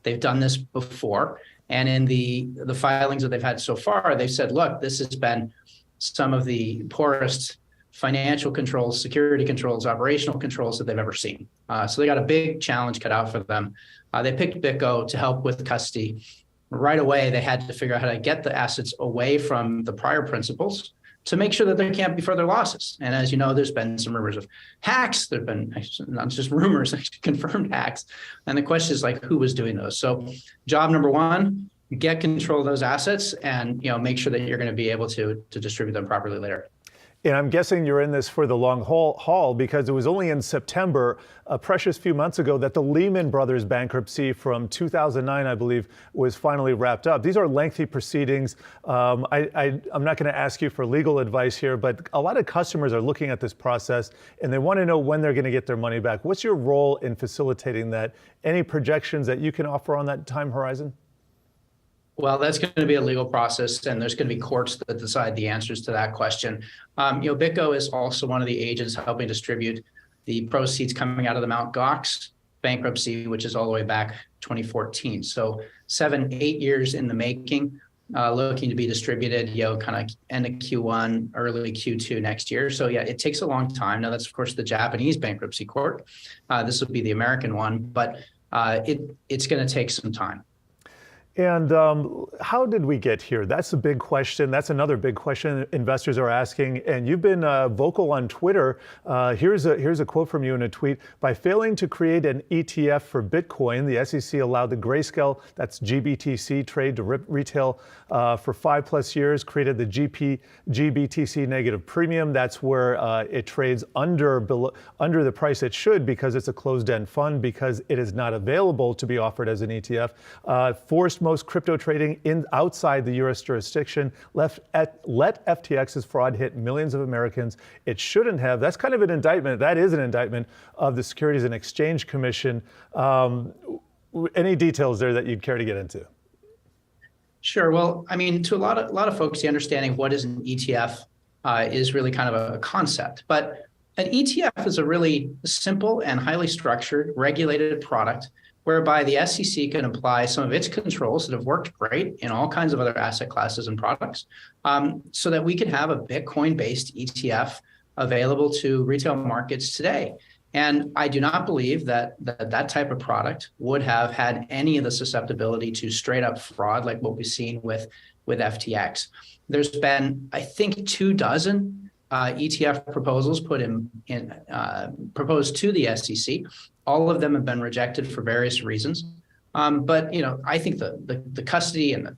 They've done this before. And in the filings that they've had so far, they've said, look, this has been some of the poorest financial controls, security controls, operational controls that they've ever seen. So they got a big challenge cut out for them. They picked BitGo to help with custody. Right away, they had to figure out how to get the assets away from the prior principals to make sure that there can't be further losses. And as you know, there's been some rumors of hacks. There've been not just rumors, actually confirmed hacks. And the question is like, who was doing those? So job number one, get control of those assets and make sure that you're going to be able to distribute them properly later. And I'm guessing you're in this for the long haul because it was only in September, a precious few months ago, that the Lehman Brothers bankruptcy from 2009, I believe, was finally wrapped up. These are lengthy proceedings. I'm not going to ask you for legal advice here, but a lot of customers are looking at this process and they want to know when they're going to get their money back. What's your role in facilitating that? Any projections that you can offer on that time horizon? Well, that's going to be a legal process, and there's going to be courts that decide the answers to that question. BitGo is also one of the agents helping distribute the proceeds coming out of the Mt. Gox bankruptcy, which is all the way back 2014. So 7-8 years in the making, looking to be distributed, kind of end of Q1, early Q2 next year. So yeah, it takes a long time. Now that's of course the Japanese bankruptcy court. This will be the American one, but it's going to take some time. And how did we get here? That's a big question. That's another big question investors are asking. And you've been vocal on Twitter. Here's a quote from you in a tweet. By failing to create an ETF for Bitcoin, the SEC allowed the Grayscale, that's GBTC, trade to retail for 5+ years, created the GBTC negative premium. That's where it trades under the price it should because it's a closed-end fund, because it is not available to be offered as an ETF. Forced most crypto trading outside the U.S. jurisdiction, let FTX's fraud hit millions of Americans. It shouldn't have. That's kind of an indictment. That is an indictment of the Securities and Exchange Commission. Any details there that you'd care to get into? Sure. Well, I mean, to a lot of folks, the understanding of what is an ETF is really kind of a concept. But an ETF is a really simple and highly structured, regulated product whereby the SEC can apply some of its controls that have worked great in all kinds of other asset classes and products, so that we can have a Bitcoin-based ETF available to retail markets today. And I do not believe that type of product would have had any of the susceptibility to straight up fraud like what we've seen with FTX. There's been, I think, 24 ETF proposals proposed to the SEC. All of them have been rejected for various reasons. But I think the custody and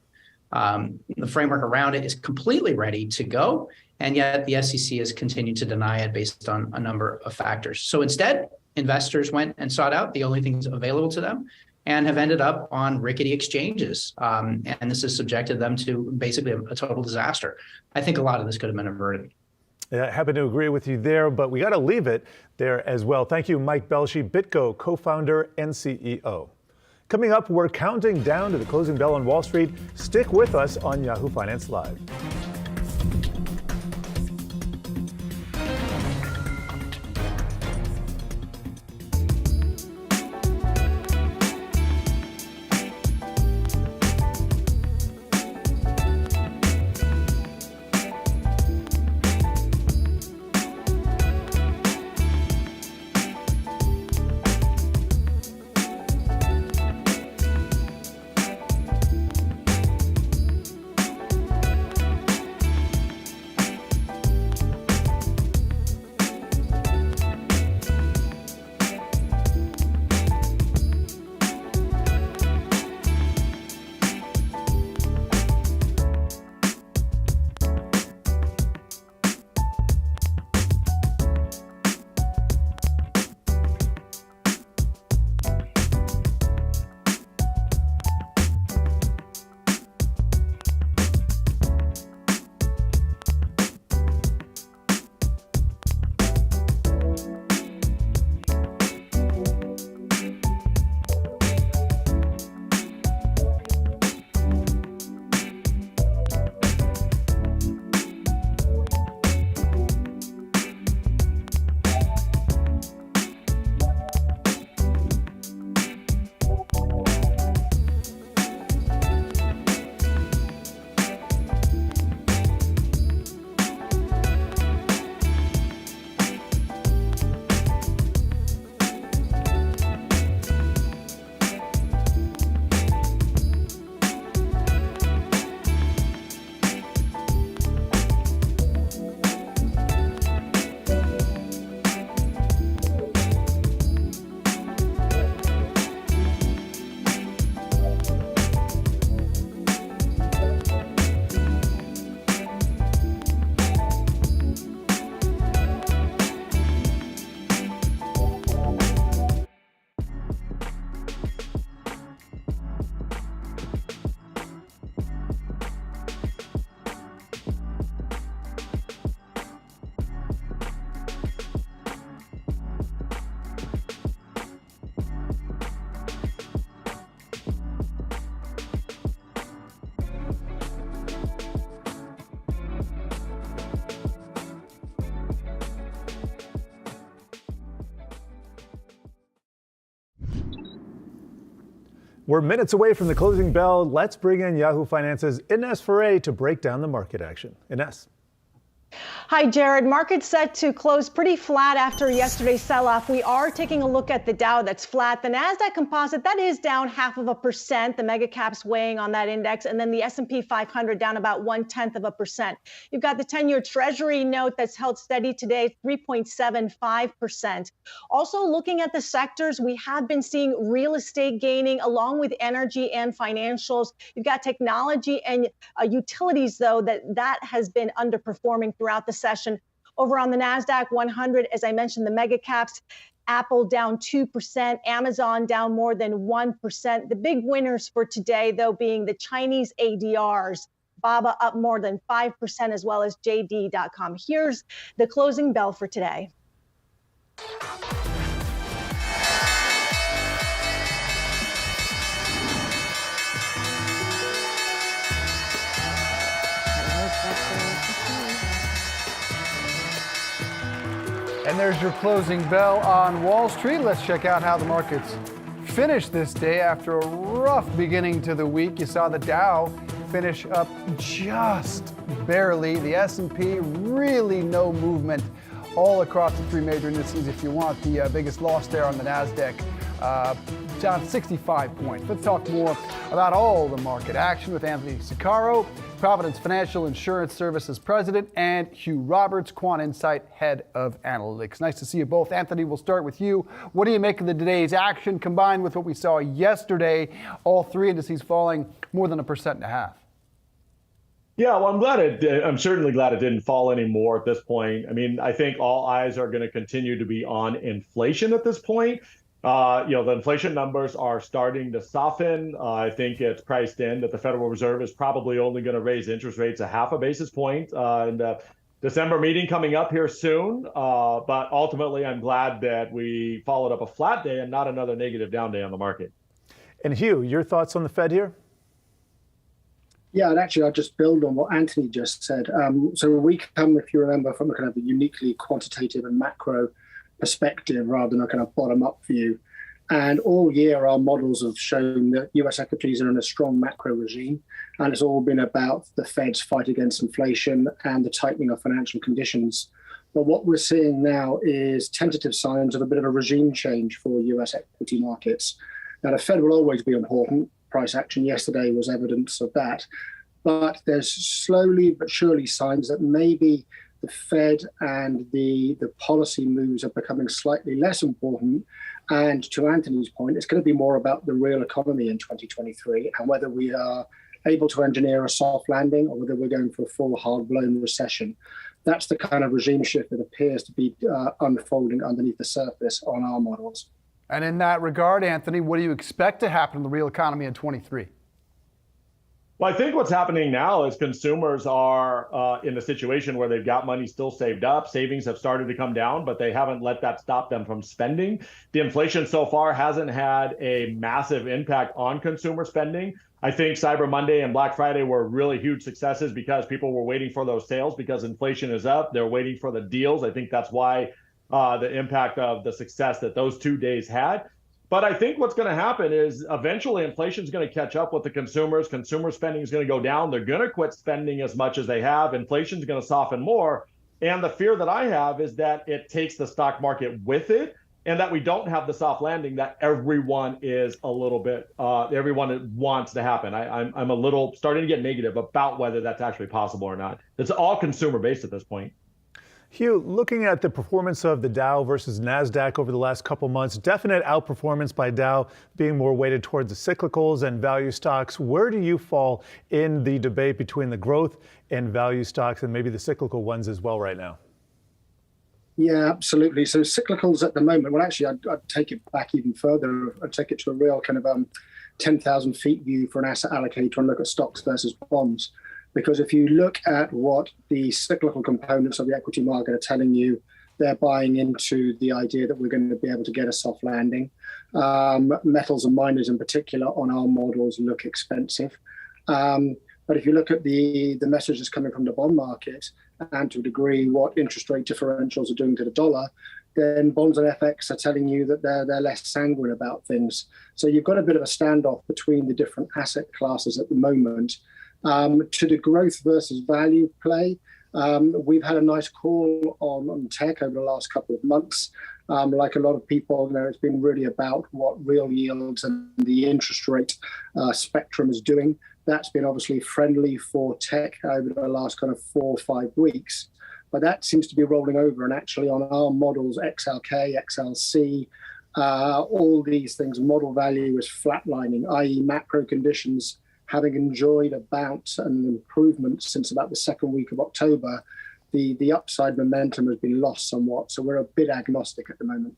the framework around it is completely ready to go. And yet the SEC has continued to deny it based on a number of factors. So instead, investors went and sought out the only things available to them and have ended up on rickety exchanges. And this has subjected them to basically a total disaster. I think a lot of this could have been averted. Yeah, I happen to agree with you there, but we got to leave it there as well. Thank you, Mike Belshie, BitGo co-founder and CEO. Coming up, we're counting down to the closing bell on Wall Street. Stick with us on Yahoo Finance Live. We're minutes away from the closing bell. Let's bring in Yahoo Finance's Ines Ferre to break down the market action. Ines. Hi, Jared. Markets set to close pretty flat after yesterday's sell-off. We are taking a look at the Dow that's flat. The Nasdaq Composite, that is down 0.5%. The mega caps weighing on that index. And then the S&P 500 down about 0.1%. You've got the 10-year Treasury note that's held steady today, 3.75%. Also looking at the sectors, we have been seeing real estate gaining along with energy and financials. You've got technology and utilities, though, that has been underperforming throughout the session. Over on the Nasdaq 100, as I mentioned, the mega caps, Apple down 2%, Amazon down more than 1%. The big winners for today, though, being the Chinese ADRs, BABA up more than 5%, as well as JD.com. Here's the closing bell for today. And there's your closing bell on Wall Street. Let's check out how the markets finished this day after a rough beginning to the week. You saw the Dow finish up just barely. The S&P, really no movement all across the three major indices. If you want the biggest loss there on the Nasdaq, down 65 points. Let's talk more about all the market action with Anthony Sicaro, Providence Financial Insurance Services President, and Hugh Roberts, Quant Insight Head of Analytics. Nice to see you both. Anthony, we'll start with you. What do you make of the today's action combined with what we saw yesterday? All three indices falling more than 1.5%. Yeah, well, I'm certainly glad it didn't fall any more at this point. I mean, I think all eyes are going to continue to be on inflation at this point. The inflation numbers are starting to soften. I think it's priced in that the Federal Reserve is probably only going to raise interest rates 0.5 basis point in the December meeting coming up here soon. But ultimately, I'm glad that we followed up a flat day and not another negative down day on the market. And Hugh, your thoughts on the Fed here? Yeah, and actually, I'll just build on what Anthony just said. So we come, if you remember, from a kind of a uniquely quantitative and macro perspective rather than a kind of bottom-up view. And all year, our models have shown that US equities are in a strong macro regime. And it's all been about the Fed's fight against inflation and the tightening of financial conditions. But what we're seeing now is tentative signs of a bit of a regime change for US equity markets. Now, the Fed will always be important. Price action yesterday was evidence of that. But there's slowly but surely signs that maybe the Fed and the policy moves are becoming slightly less important. And to Anthony's point, it's going to be more about the real economy in 2023 and whether we are able to engineer a soft landing or whether we're going for a full hard-blown recession. That's the kind of regime shift that appears to be unfolding underneath the surface on our models. And in that regard, Anthony, what do you expect to happen in the real economy in 23? Well, I think what's happening now is consumers are in a situation where they've got money still saved up. Savings have started to come down, but they haven't let that stop them from spending. The inflation so far hasn't had a massive impact on consumer spending. I think Cyber Monday and Black Friday were really huge successes because people were waiting for those sales because inflation is up. They're waiting for the deals. I think that's why the impact of the success that those 2 days had. But I think what's going to happen is eventually inflation is going to catch up with the consumers. Consumer spending is going to go down. They're going to quit spending as much as they have. Inflation is going to soften more. And the fear that I have is that it takes the stock market with it and that we don't have the soft landing that everyone is a little bit, everyone wants to happen. I'm a little starting to get negative about whether that's actually possible or not. It's all consumer based at this point. Hugh, looking at the performance of the Dow versus Nasdaq over the last couple months, definite outperformance by Dow being more weighted towards the cyclicals and value stocks. Where do you fall in the debate between the growth and value stocks and maybe the cyclical ones as well right now? Yeah, absolutely. So cyclicals at the moment, well, actually, I'd take it back even further. I'd take it to a real kind of 10,000 feet view for an asset allocator and look at stocks versus bonds. Because if you look at what the cyclical components of the equity market are telling you, they're buying into the idea that we're going to be able to get a soft landing. Metals and miners in particular on our models look expensive. But if you look at the messages coming from the bond market and to a degree what interest rate differentials are doing to the dollar, then bonds and FX are telling you that they're less sanguine about things. So you've got a bit of a standoff between the different asset classes at the moment. To the growth versus value play, we've had a nice call on tech over the last couple of months. Like a lot of people, it's been really about what real yields and the interest rate spectrum is doing. That's been obviously friendly for tech over the last kind of 4 or 5 weeks. But that seems to be rolling over. And actually on our models, XLK, XLC, all these things, model value is flatlining, i.e. macro conditions having enjoyed a bounce and improvement since about the second week of October. The upside momentum has been lost somewhat. So we're a bit agnostic at the moment.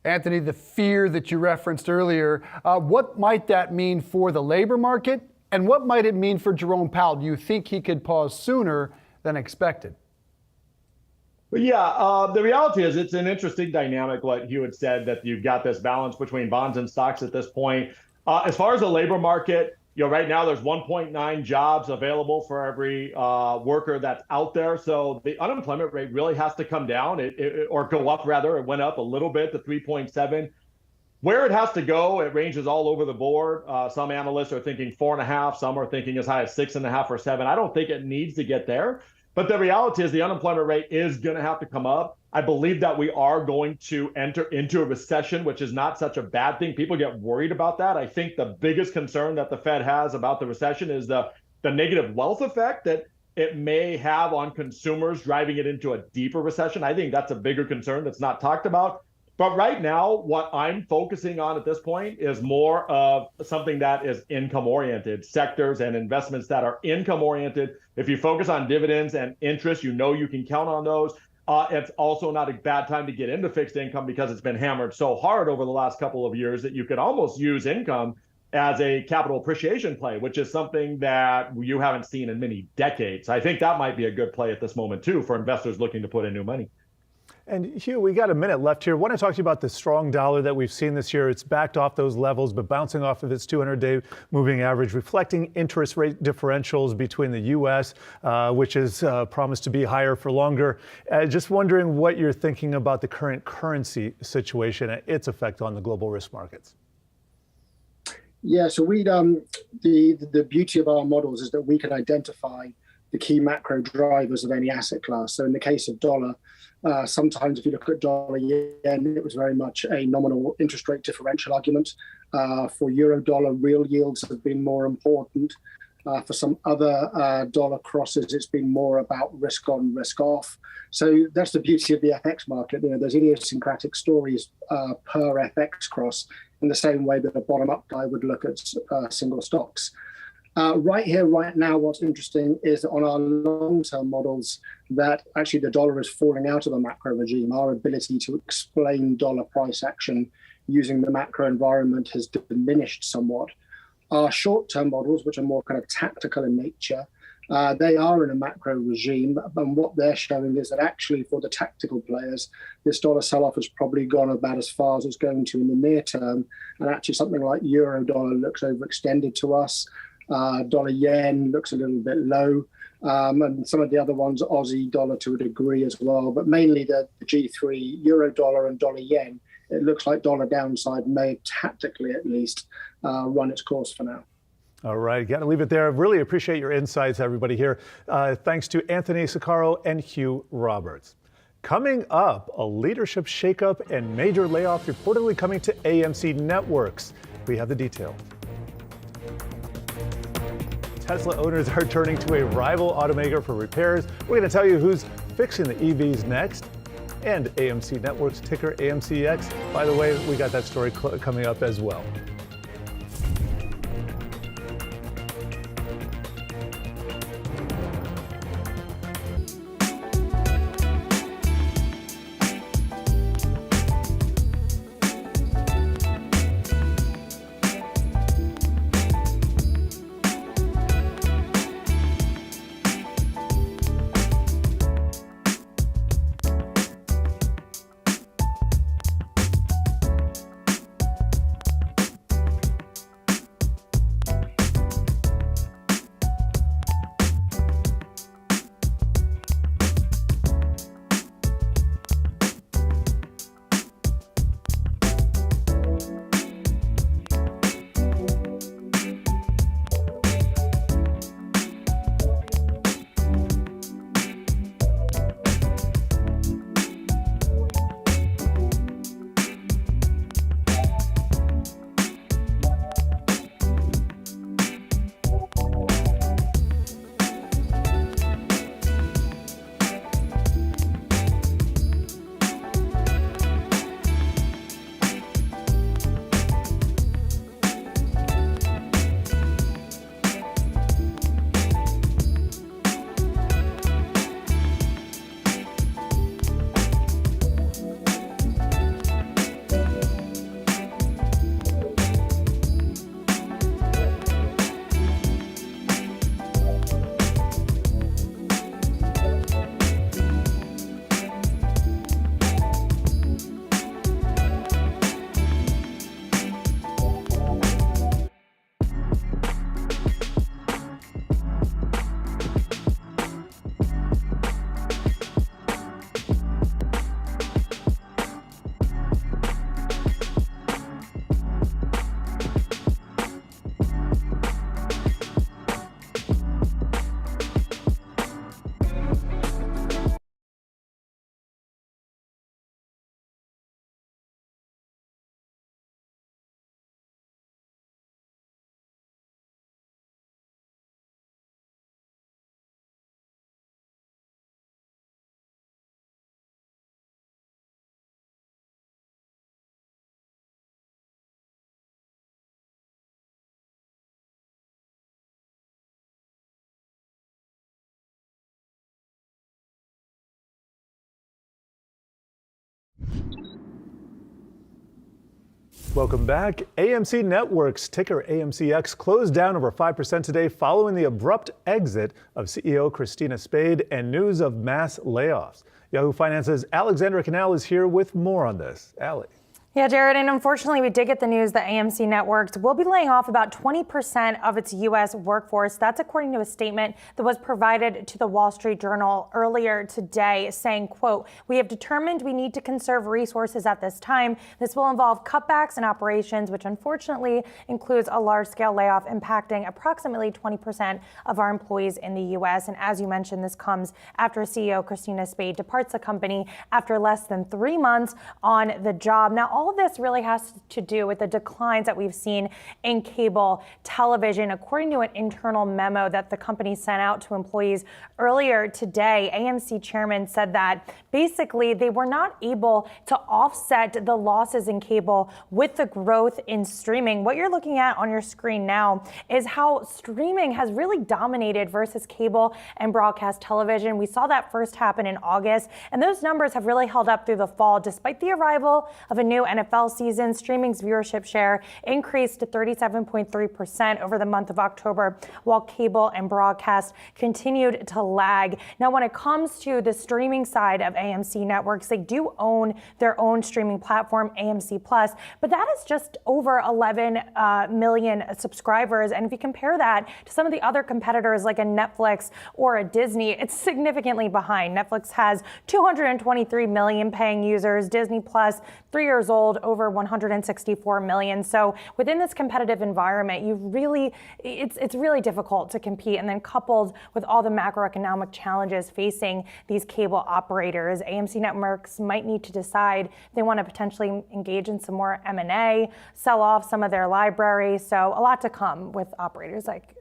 Anthony, the fear that you referenced earlier, what might that mean for the labor market? And what might it mean for Jerome Powell? Do you think he could pause sooner than expected? But yeah, the reality is it's an interesting dynamic, what Hugh had said, that you've got this balance between bonds and stocks at this point. As far as the labor market, right now there's 1.9 jobs available for every worker that's out there. So the unemployment rate really has to come down or go up, rather. It went up a little bit to 3.7. Where it has to go, it ranges all over the board. Some analysts are thinking 4.5. Some are thinking as high as 6.5 or 7. I don't think it needs to get there. But the reality is the unemployment rate is going to have to come up. I believe that we are going to enter into a recession, which is not such a bad thing. People get worried about that. I think the biggest concern that the Fed has about the recession is the negative wealth effect that it may have on consumers, driving it into a deeper recession. I think that's a bigger concern that's not talked about. But right now, what I'm focusing on at this point is more of something that is income-oriented, sectors and investments that are income-oriented. If you focus on dividends and interest, you can count on those. It's also not a bad time to get into fixed income because it's been hammered so hard over the last couple of years that you could almost use income as a capital appreciation play, which is something that you haven't seen in many decades. I think that might be a good play at this moment, too, for investors looking to put in new money. And Hugh, we got a minute left here. I want to talk to you about the strong dollar that we've seen this year. It's backed off those levels, but bouncing off of its 200-day moving average, reflecting interest rate differentials between the U.S., which is promised to be higher for longer. Just wondering what you're thinking about the current currency situation and its effect on the global risk markets. Yeah, so the beauty of our models is that we can identify the key macro drivers of any asset class. So in the case of dollar, sometimes if you look at dollar yen, it was very much a nominal interest rate differential argument. For euro dollar, real yields have been more important. For some other dollar crosses, it's been more about risk on, risk off. So that's the beauty of the FX market. There's idiosyncratic stories per FX cross in the same way that a bottom-up guy would look at single stocks. Right here, right now, what's interesting is on our long-term models that actually the dollar is falling out of the macro regime. Our ability to explain dollar price action using the macro environment has diminished somewhat. Our short-term models, which are more kind of tactical in nature, they are in a macro regime. And what they're showing is that actually for the tactical players, this dollar sell-off has probably gone about as far as it's going to in the near term. And actually something like euro dollar looks overextended to us. Dollar yen looks a little bit low, and some of the other ones, Aussie dollar to a degree as well, but mainly the G3, euro dollar and dollar yen, it looks like dollar downside may tactically at least run its course for now. All right, got to leave it there. Really appreciate your insights, everybody here. Thanks to Anthony Siccaro and Hugh Roberts. Coming up, a leadership shakeup and major layoffs reportedly coming to AMC Networks. We have the details. Tesla owners are turning to a rival automaker for repairs. We're going to tell you who's fixing the EVs next. And AMC Networks ticker AMCX. By the way, we got that story coming up as well. Welcome back. AMC Networks, ticker AMCX, closed down over 5% today following the abrupt exit of CEO Christina Spade and news of mass layoffs. Yahoo Finance's Alexandra Canal is here with more on this. Allie. Yeah, Jared, and unfortunately, we did get the news that AMC Networks will be laying off about 20% of its U.S. workforce. That's according to a statement that was provided to the Wall Street Journal earlier today, saying, quote, "We have determined we need to conserve resources at this time. This will involve cutbacks in operations, which unfortunately includes a large-scale layoff impacting approximately 20% of our employees in the U.S." And as you mentioned, this comes after CEO Christina Spade departs the company after less than 3 months on the job. Now, all of this really has to do with the declines that we've seen in cable television. According to an internal memo that the company sent out to employees earlier today, AMC chairman said that basically they were not able to offset the losses in cable with the growth in streaming. What you're looking at on your screen now is how streaming has really dominated versus cable and broadcast television. We saw that first happen in August, and those numbers have really held up through the fall. Despite the arrival of a new NFL season, streaming's viewership share increased to 37.3% over the month of October, while cable and broadcast continued to lag. Now, when it comes to the streaming side of AMC Networks, they do own their own streaming platform, AMC Plus, but that is just over 11 million subscribers. And if you compare that to some of the other competitors like a Netflix or a Disney, it's significantly behind. Netflix has 223 million paying users, Disney Plus, 3 years old, over 164 million. So within this competitive environment, it's really difficult to compete. And then coupled with all the macroeconomic challenges facing these cable operators, AMC Networks might need to decide they want to potentially engage in some more M&A, sell off some of their library. So a lot to come with operators like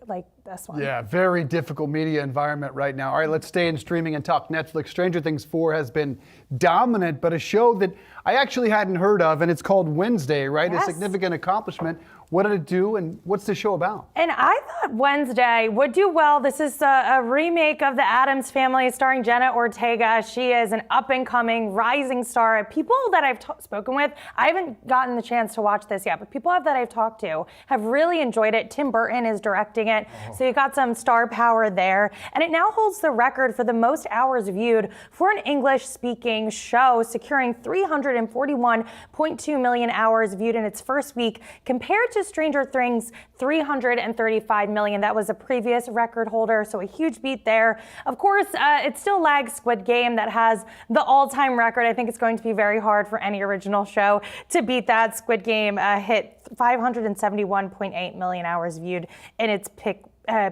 this one. Yeah, very difficult media environment right now. All right, let's stay in streaming and talk Netflix. Stranger Things 4 has been dominant, but a show that I actually hadn't heard of, and it's called Wednesday, right? Yes. A significant accomplishment. What did it do, and what's the show about? And I thought Wednesday would do well. This is a remake of The Addams Family starring Jenna Ortega. She is an up-and-coming rising star. People that I've spoken with, I haven't gotten the chance to watch this yet, but people that I've talked to have really enjoyed it. Tim Burton is directing it, so you got some star power there. And it now holds the record for the most hours viewed for an English-speaking show, securing 341.2 million hours viewed in its first week, compared to Stranger Things 335 million. That was a previous record holder, so a huge beat there. Of course, it still lags Squid Game that has the all-time record. I think it's going to be very hard for any original show to beat that. Squid Game hit 571.8 million hours viewed in its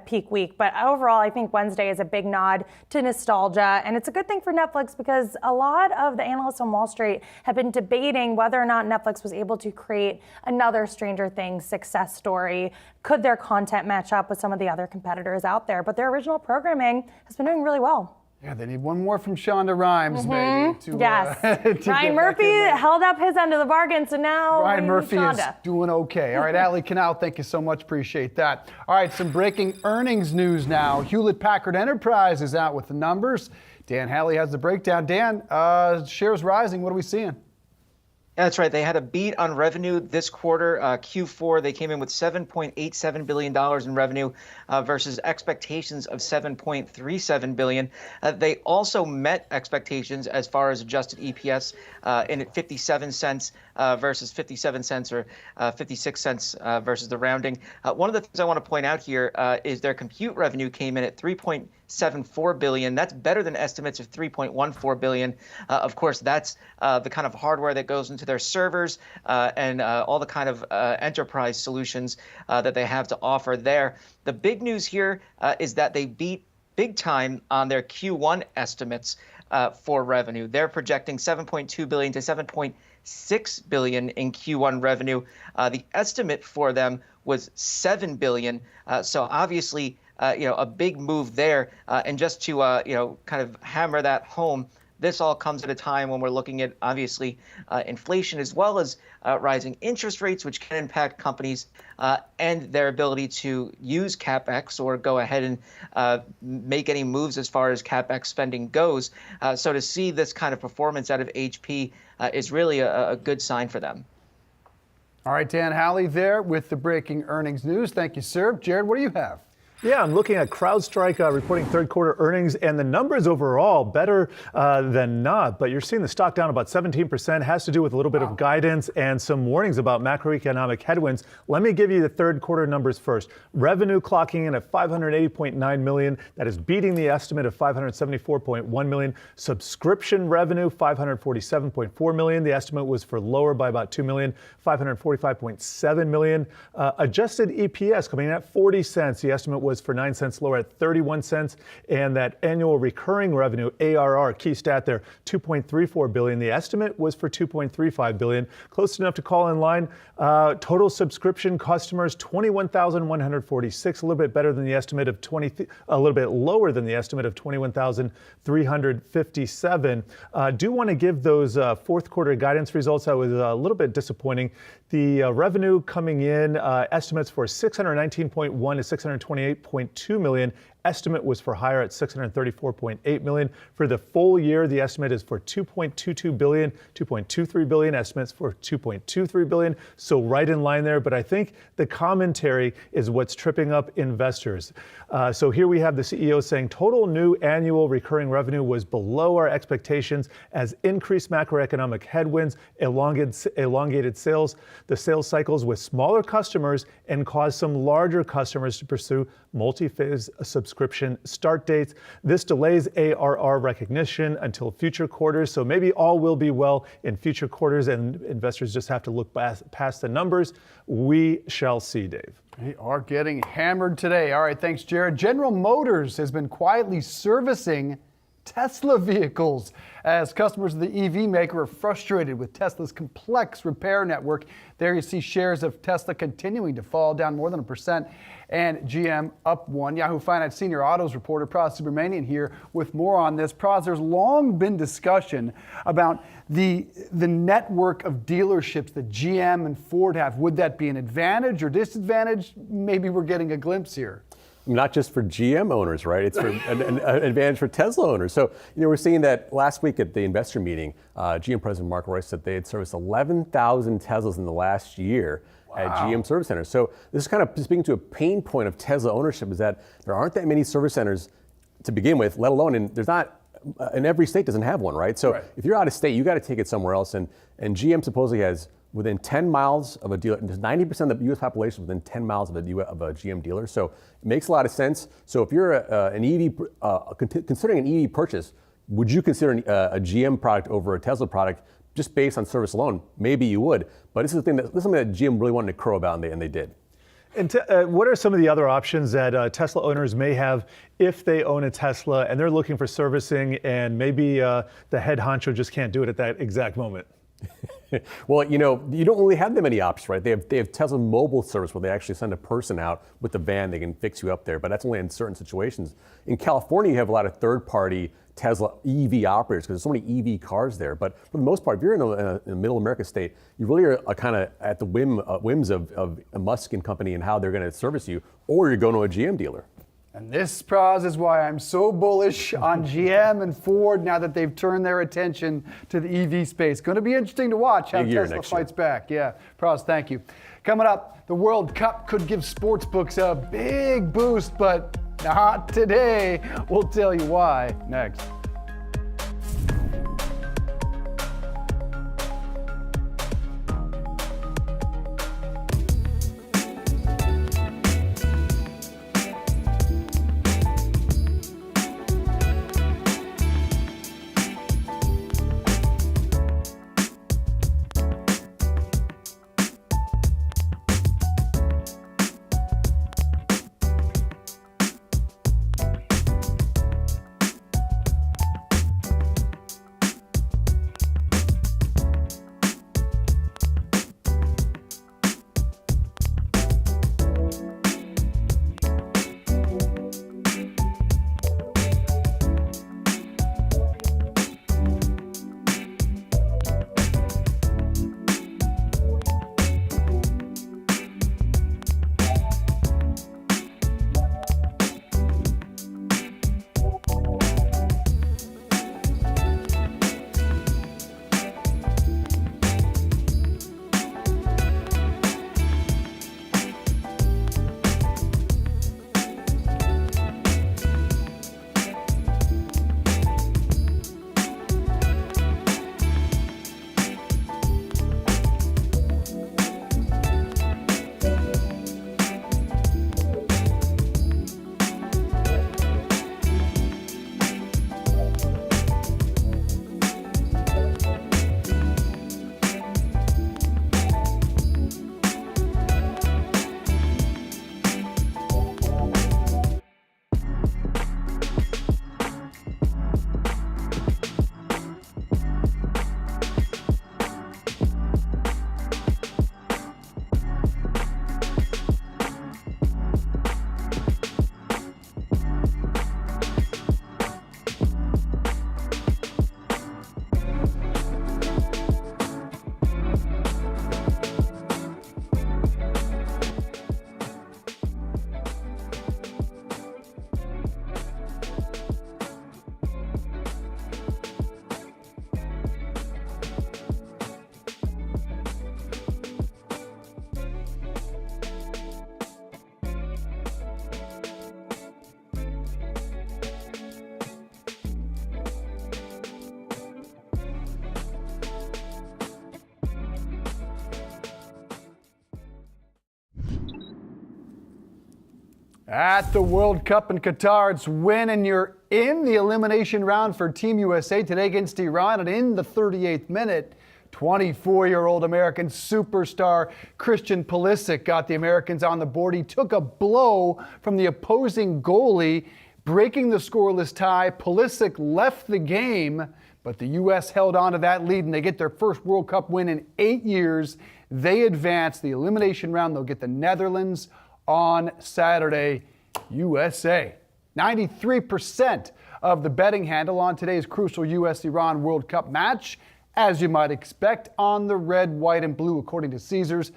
peak week. But overall, I think Wednesday is a big nod to nostalgia. And it's a good thing for Netflix because a lot of the analysts on Wall Street have been debating whether or not Netflix was able to create another Stranger Things success story. Could their content match up with some of the other competitors out there? But their original programming has been doing really well. Yeah, they need one more from Shonda Rhimes, maybe. Yes. To Ryan Murphy held up his end of the bargain, so now Ryan Murphy is Shonda. doing okay. All right, Allie Canal, thank you so much. Appreciate that. All right, some breaking earnings news now. Hewlett-Packard Enterprise is out with the numbers. Dan Halley has the breakdown. Dan, shares rising. What are we seeing? That's right. They had a beat on revenue this quarter. Q4, they came in with $7.87 billion in revenue versus expectations of $7.37 billion. They also met expectations as far as adjusted EPS in at 57 cents versus 57 cents or 56 cents versus the rounding. One of the things I want to point out here is their compute revenue came in at $3.74 billion. That's better than estimates of $3.14 billion. Of course, that's the kind of hardware that goes into their servers and all the kind of enterprise solutions that they have to offer there. The big news here is that they beat big time on their Q1 estimates for revenue. They're projecting $7.2 billion to $7.6 billion in Q1 revenue. The estimate for them was $7 billion. So obviously, a big move there. And just to, kind of hammer that home, this all comes at a time when we're looking at, obviously, inflation as well as rising interest rates, which can impact companies and their ability to use CapEx or go ahead and make any moves as far as CapEx spending goes. So to see this kind of performance out of HP is really a good sign for them. All right, Dan Halley there with the breaking earnings news. Thank you, sir. Jared, what do you have? Yeah, I'm looking at CrowdStrike reporting third quarter earnings, and the numbers overall better than not. But you're seeing the stock down about 17%. Has to do with a little bit of guidance and some warnings about macroeconomic headwinds. Let me give you the third quarter numbers first. Revenue clocking in at $580.9 million. That is beating the estimate of $574.1 million. Subscription revenue, $547.4 million. The estimate was for lower by about $2 million, $545.7 million. Adjusted EPS coming in at 40 cents. The estimate was for 9 cents lower at 31 cents. And that annual recurring revenue, ARR, key stat there, $2.34 billion. The estimate was for $2.35 billion. Close enough to call in line. Total subscription customers, 21,146, a little bit better than the estimate of a little bit lower than the estimate of 21,357. Do want to give those fourth quarter guidance results. That was a little bit disappointing. The revenue coming in, estimates for 619.1 to 628.2 million. Estimate was for higher at 634.8 million. For the full year, the estimate is for 2.22 billion, 2.23 billion. Estimates for 2.23 billion. So right in line there. But I think the commentary is what's tripping up investors. So here we have the CEO saying total new annual recurring revenue was below our expectations as increased macroeconomic headwinds, elongated sales, the sales cycles with smaller customers, and caused some larger customers to pursue multi-phase subscription start dates. This delays ARR recognition until future quarters. So maybe all will be well in future quarters and investors just have to look past the numbers. We shall see, Dave. We are getting hammered today. All right, thanks, Jared. General Motors has been quietly servicing Tesla vehicles as customers of the EV maker are frustrated with Tesla's complex repair network. There you see shares of Tesla continuing to fall, down more than 1%, and GM up 1%. Yahoo Finance senior autos reporter Praz Subramanian here with more on this. Praz, there's long been discussion about the network of dealerships that GM and Ford have. Would that be an advantage or disadvantage? Maybe we're getting a glimpse here. Not just for GM owners, right? It's for an advantage for Tesla owners. So, we're seeing that last week at the investor meeting, GM President Mark Royce said they had serviced 11,000 Teslas in the last year at GM service centers. So this is kind of speaking to a pain point of Tesla ownership, is that there aren't that many service centers to begin with, let alone, and there's not, and every state doesn't have one, right? So if you're out of state, you got to take it somewhere else. And GM supposedly has within 10 miles of a dealer, there's 90% of the U.S. population within 10 miles of a GM dealer. So it makes a lot of sense. So if you're considering an EV purchase, would you consider a GM product over a Tesla product just based on service alone? Maybe you would. But this is something that GM really wanted to crow about, and they did. And what are some of the other options that Tesla owners may have if they own a Tesla and they're looking for servicing and maybe the head honcho just can't do it at that exact moment? Well, you don't really have that many options, right? They have Tesla mobile service where they actually send a person out with the van. They can fix you up there, but that's only in certain situations. In California, you have a lot of third-party Tesla EV operators because there's so many EV cars there. But for the most part, if you're in a middle America state, you really are kind of at the whims of Musk and company and how they're going to service you, or you're going to a GM dealer. And this, Praz, is why I'm so bullish on GM and Ford now that they've turned their attention to the EV space. Going to be interesting to watch how Tesla fights back. Yeah, Praz, thank you. Coming up, the World Cup could give sportsbooks a big boost, but not today. We'll tell you why next. At the World Cup in Qatar, it's win and you're in the elimination round for Team USA today against Iran. And in the 38th minute, 24-year-old American superstar Christian Pulisic got the Americans on the board. He took a blow from the opposing goalie, breaking the scoreless tie. Pulisic left the game, but the U.S. held on to that lead, and they get their first World Cup win in 8 years. They advance the elimination round. They'll get the Netherlands on Saturday. USA. 93% of the betting handle on today's crucial U.S.-Iran World Cup match, as you might expect, on the red, white, and blue, according to Caesars.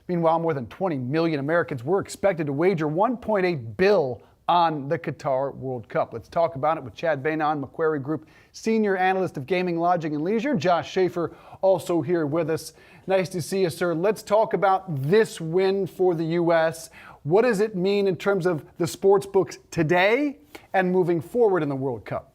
Meanwhile, more than 20 million Americans were expected to wager $1.8 billion on the Qatar World Cup. Let's talk about it with Chad Bainon, Macquarie Group Senior Analyst of Gaming, Lodging, and Leisure. Josh Schaefer also here with us. Nice to see you, sir. Let's talk about this win for the U.S. What does it mean in terms of the sports books today and moving forward in the World Cup?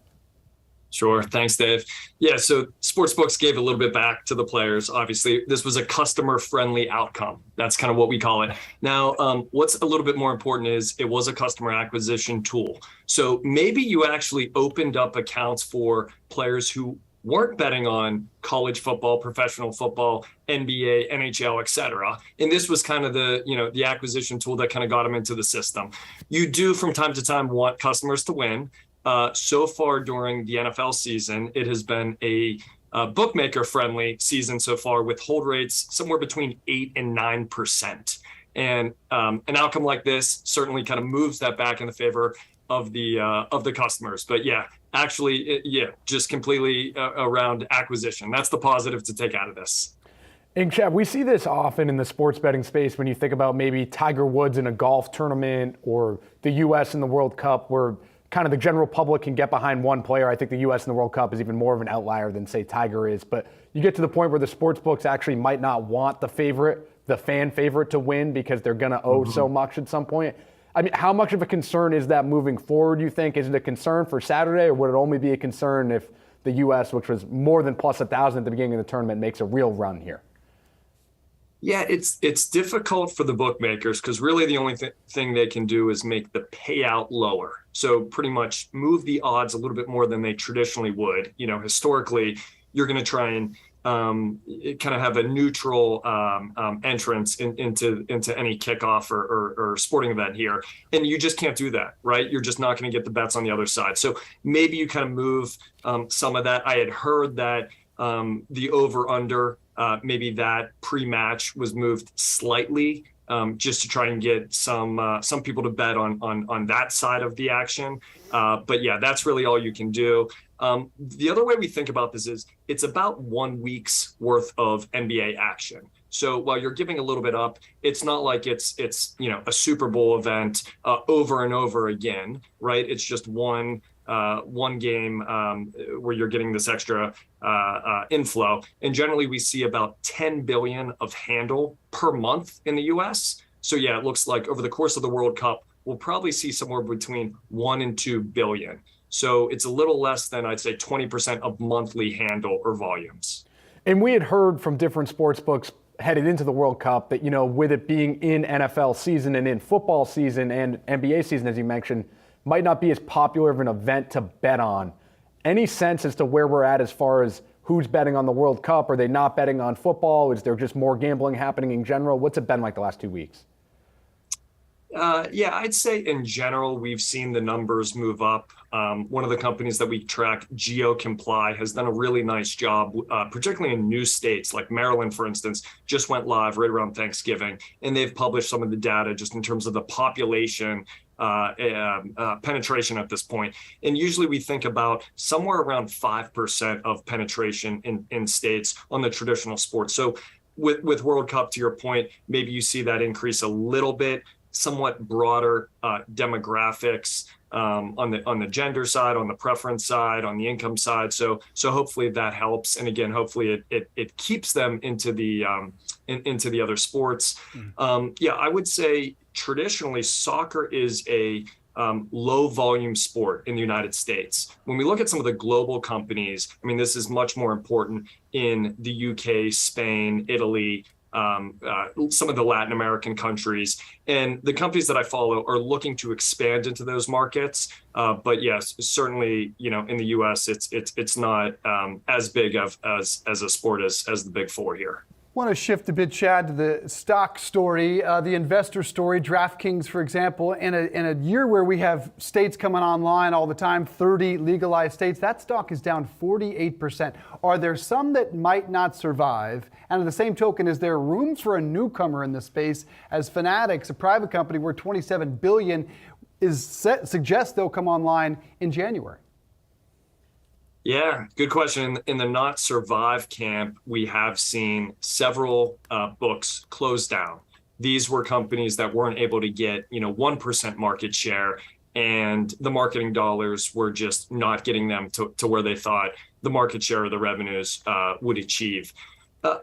Sure. Thanks, Dave. Yeah, so sportsbooks gave a little bit back to the players. Obviously, this was a customer-friendly outcome. That's kind of what we call it. Now, what's a little bit more important is it was a customer acquisition tool. So maybe you actually opened up accounts for players who weren't betting on college football, professional football, NBA, NHL, et cetera. And this was kind of the acquisition tool that kind of got them into the system. You do from time to time want customers to win. So far during the NFL season, it has been a bookmaker-friendly season so far, with hold rates somewhere between 8 and 9%. And an outcome like this certainly kind of moves that back in the favor of the customers. But yeah, actually, just completely around acquisition. That's the positive to take out of this. And Chad, we see this often in the sports betting space when you think about maybe Tiger Woods in a golf tournament or the U.S. in the World Cup, where kind of the general public can get behind one player. I think the U.S. in the World Cup is even more of an outlier than, say, Tiger is. But you get to the point where the sports books actually might not want the fan favorite to win because they're going to owe so much at some point. I mean, how much of a concern is that moving forward, you think? Is it a concern for Saturday, or would it only be a concern if the U.S., which was more than plus 1,000 at the beginning of the tournament, makes a real run here? Yeah, it's difficult for the bookmakers because really the only thing they can do is make the payout lower. So pretty much move the odds a little bit more than they traditionally would. You know, historically, you're going to try and kind of have a neutral entrance into any kickoff or sporting event here. And you just can't do that, right? You're just not going to get the bets on the other side. So maybe you kind of move some of that. I had heard that the over-under, maybe that pre-match was moved slightly just to try and get some people to bet on that side of the action. But yeah, that's really all you can do. The other way we think about this is it's about 1 week's worth of NBA action. So while you're giving a little bit up, it's not like it's a Super Bowl event over and over again, right? It's just one game where you're getting this extra inflow. And generally we see about 10 billion of handle per month in the US. So yeah, it looks like over the course of the World Cup, we'll probably see somewhere between 1 and 2 billion. So it's a little less than, I'd say, 20% of monthly handle or volumes. And we had heard from different sports books headed into the World Cup that, with it being in NFL season and in football season and NBA season, as you mentioned, might not be as popular of an event to bet on. Any sense as to where we're at as far as who's betting on the World Cup? Are they not betting on football? Is there just more gambling happening in general? What's it been like the last 2 weeks? Yeah, I'd say in general, we've seen the numbers move up. One of the companies that we track, GeoComply, has done a really nice job, particularly in new states like Maryland, for instance, just went live right around Thanksgiving. And they've published some of the data just in terms of the population penetration at this point. And usually we think about somewhere around 5% of penetration in states on the traditional sports. So with World Cup, to your point, maybe you see that increase a little bit, somewhat broader demographics on the gender side, on the preference side, on the income side. So hopefully that helps. And again, hopefully it keeps them into the other sports. Yeah, I would say traditionally soccer is a low volume sport in the United States. When we look at some of the global companies, I mean, this is much more important in the UK, Spain, Italy, some of the Latin American countries. And the companies that I follow are looking to expand into those markets. But yes, certainly, in the U.S., it's not as big as a sport as the Big Four here. I want to shift a bit, Chad, to the stock story, the investor story. DraftKings, for example, in a year where we have states coming online all the time, 30 legalized states, that stock is down 48%. Are there some that might not survive? And at the same token, is there room for a newcomer in the space as Fanatics, a private company worth $27 billion, suggests they'll come online in January? Yeah, good question. In the not survive camp, we have seen several books close down. These were companies that weren't able to get 1% market share, and the marketing dollars were just not getting them to where they thought the market share or the revenues would achieve.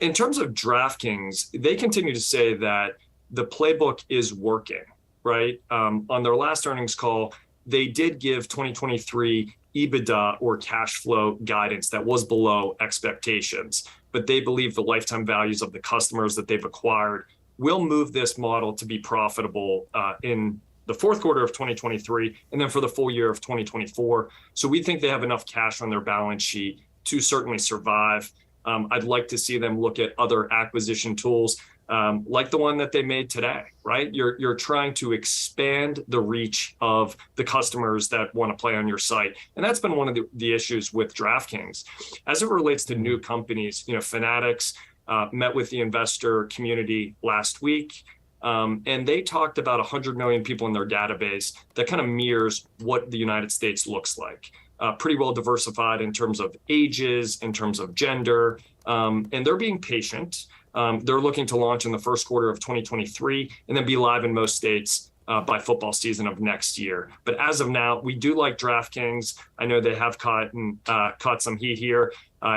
In terms of DraftKings, they continue to say that the playbook is working, right? On their last earnings call, they did give 2023 EBITDA or cash flow guidance that was below expectations, but they believe the lifetime values of the customers that they've acquired will move this model to be profitable in the fourth quarter of 2023 and then for the full year of 2024. So we think they have enough cash on their balance sheet to certainly survive. I'd like to see them look at other acquisition tools like the one that they made today, right? You're trying to expand the reach of the customers that want to play on your site. And that's been one of the issues with DraftKings. As it relates to new companies, Fanatics met with the investor community last week, and they talked about 100 million people in their database that kind of mirrors what the United States looks like. Pretty well diversified in terms of ages, in terms of gender, and they're being patient. They're looking to launch in the first quarter of 2023 and then be live in most states by football season of next year. But as of now, we do like DraftKings. I know they have caught some heat here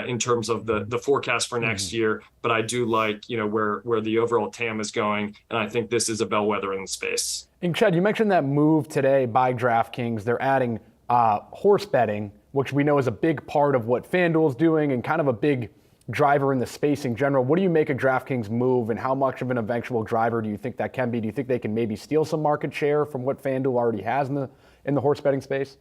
in terms of the forecast for next year, but I do like where the overall TAM is going, and I think this is a bellwether in the space. And Chad, you mentioned that move today by DraftKings. They're adding horse betting, which we know is a big part of what FanDuel's doing and kind of a big driver in the space in general. What do you make of DraftKings' move, and how much of an eventual driver do you think that can be? Do you think they can maybe steal some market share from what FanDuel already has in the horse betting space?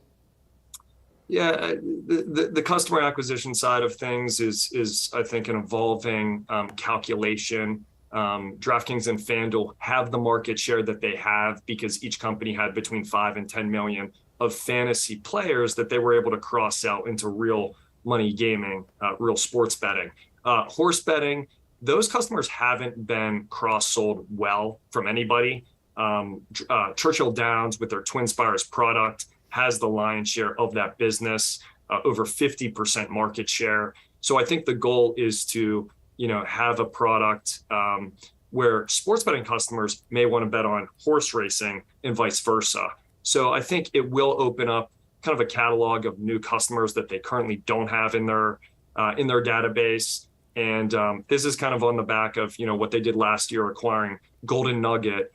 Yeah, the customer acquisition side of things is I think an evolving calculation. DraftKings and FanDuel have the market share that they have because each company had between 5 and 10 million of fantasy players that they were able to cross sell into real money gaming, real sports betting. Horse betting, those customers haven't been cross-sold well from anybody. Churchill Downs with their Twin Spires product has the lion's share of that business, over 50% market share. So I think the goal is to, have a product where sports betting customers may want to bet on horse racing and vice versa. So I think it will open up kind of a catalog of new customers that they currently don't have in their database. And this is kind of on the back of what they did last year, acquiring Golden Nugget,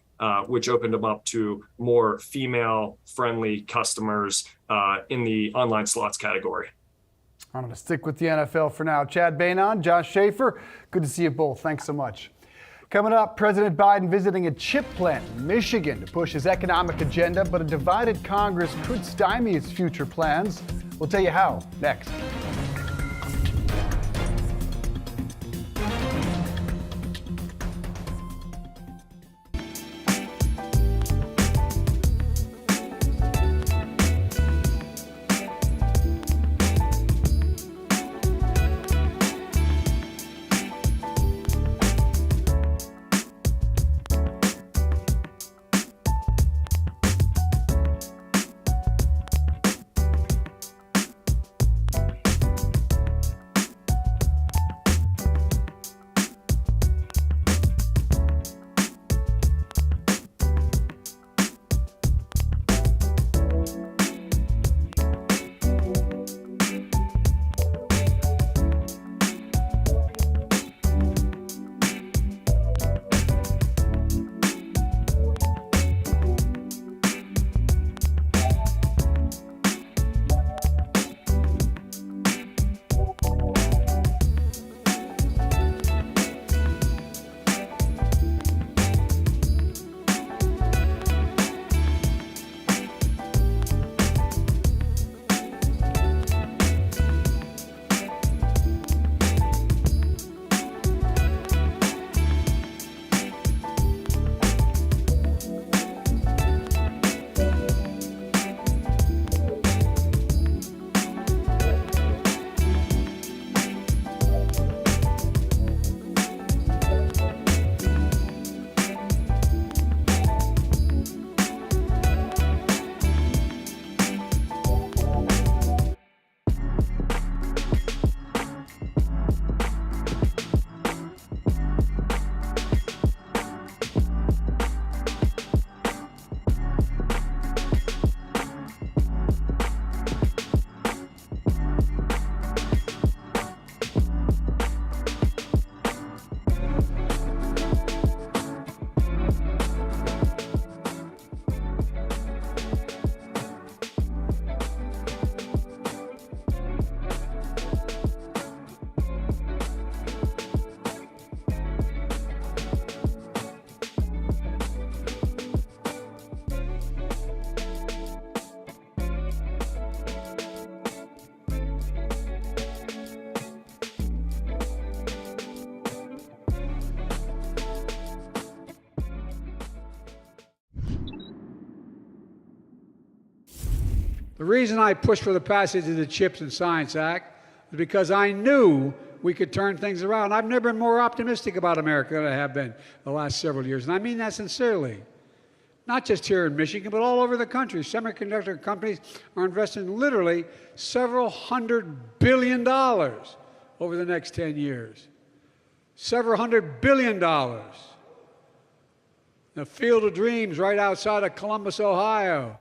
which opened them up to more female-friendly customers in the online slots category. I'm going to stick with the NFL for now. Chad Bainon, Josh Schaefer, good to see you both. Thanks so much. Coming up, President Biden visiting a chip plant in Michigan to push his economic agenda, but a divided Congress could stymie his future plans. We'll tell you how next. The reason I pushed for the passage of the CHIPS and Science Act was because I knew we could turn things around. I've never been more optimistic about America than I have been the last several years, and I mean that sincerely. Not just here in Michigan, but all over the country. Semiconductor companies are investing literally several $100 billion over the next 10 years. Several $100 billion. The Field of Dreams right outside of Columbus, Ohio.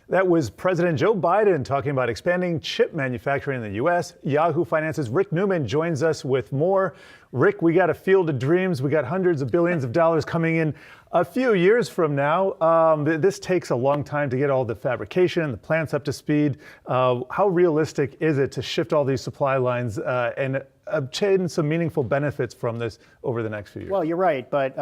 That was President Joe Biden talking about expanding chip manufacturing in the U.S. Yahoo Finance's Rick Newman joins us with more. Rick, we got a field of dreams. We got hundreds of billions of dollars coming in a few years from now. This takes a long time to get all the fabrication, the plants up to speed. How realistic is it to shift all these supply lines and obtain some meaningful benefits from this over the next few years? Well, you're right, but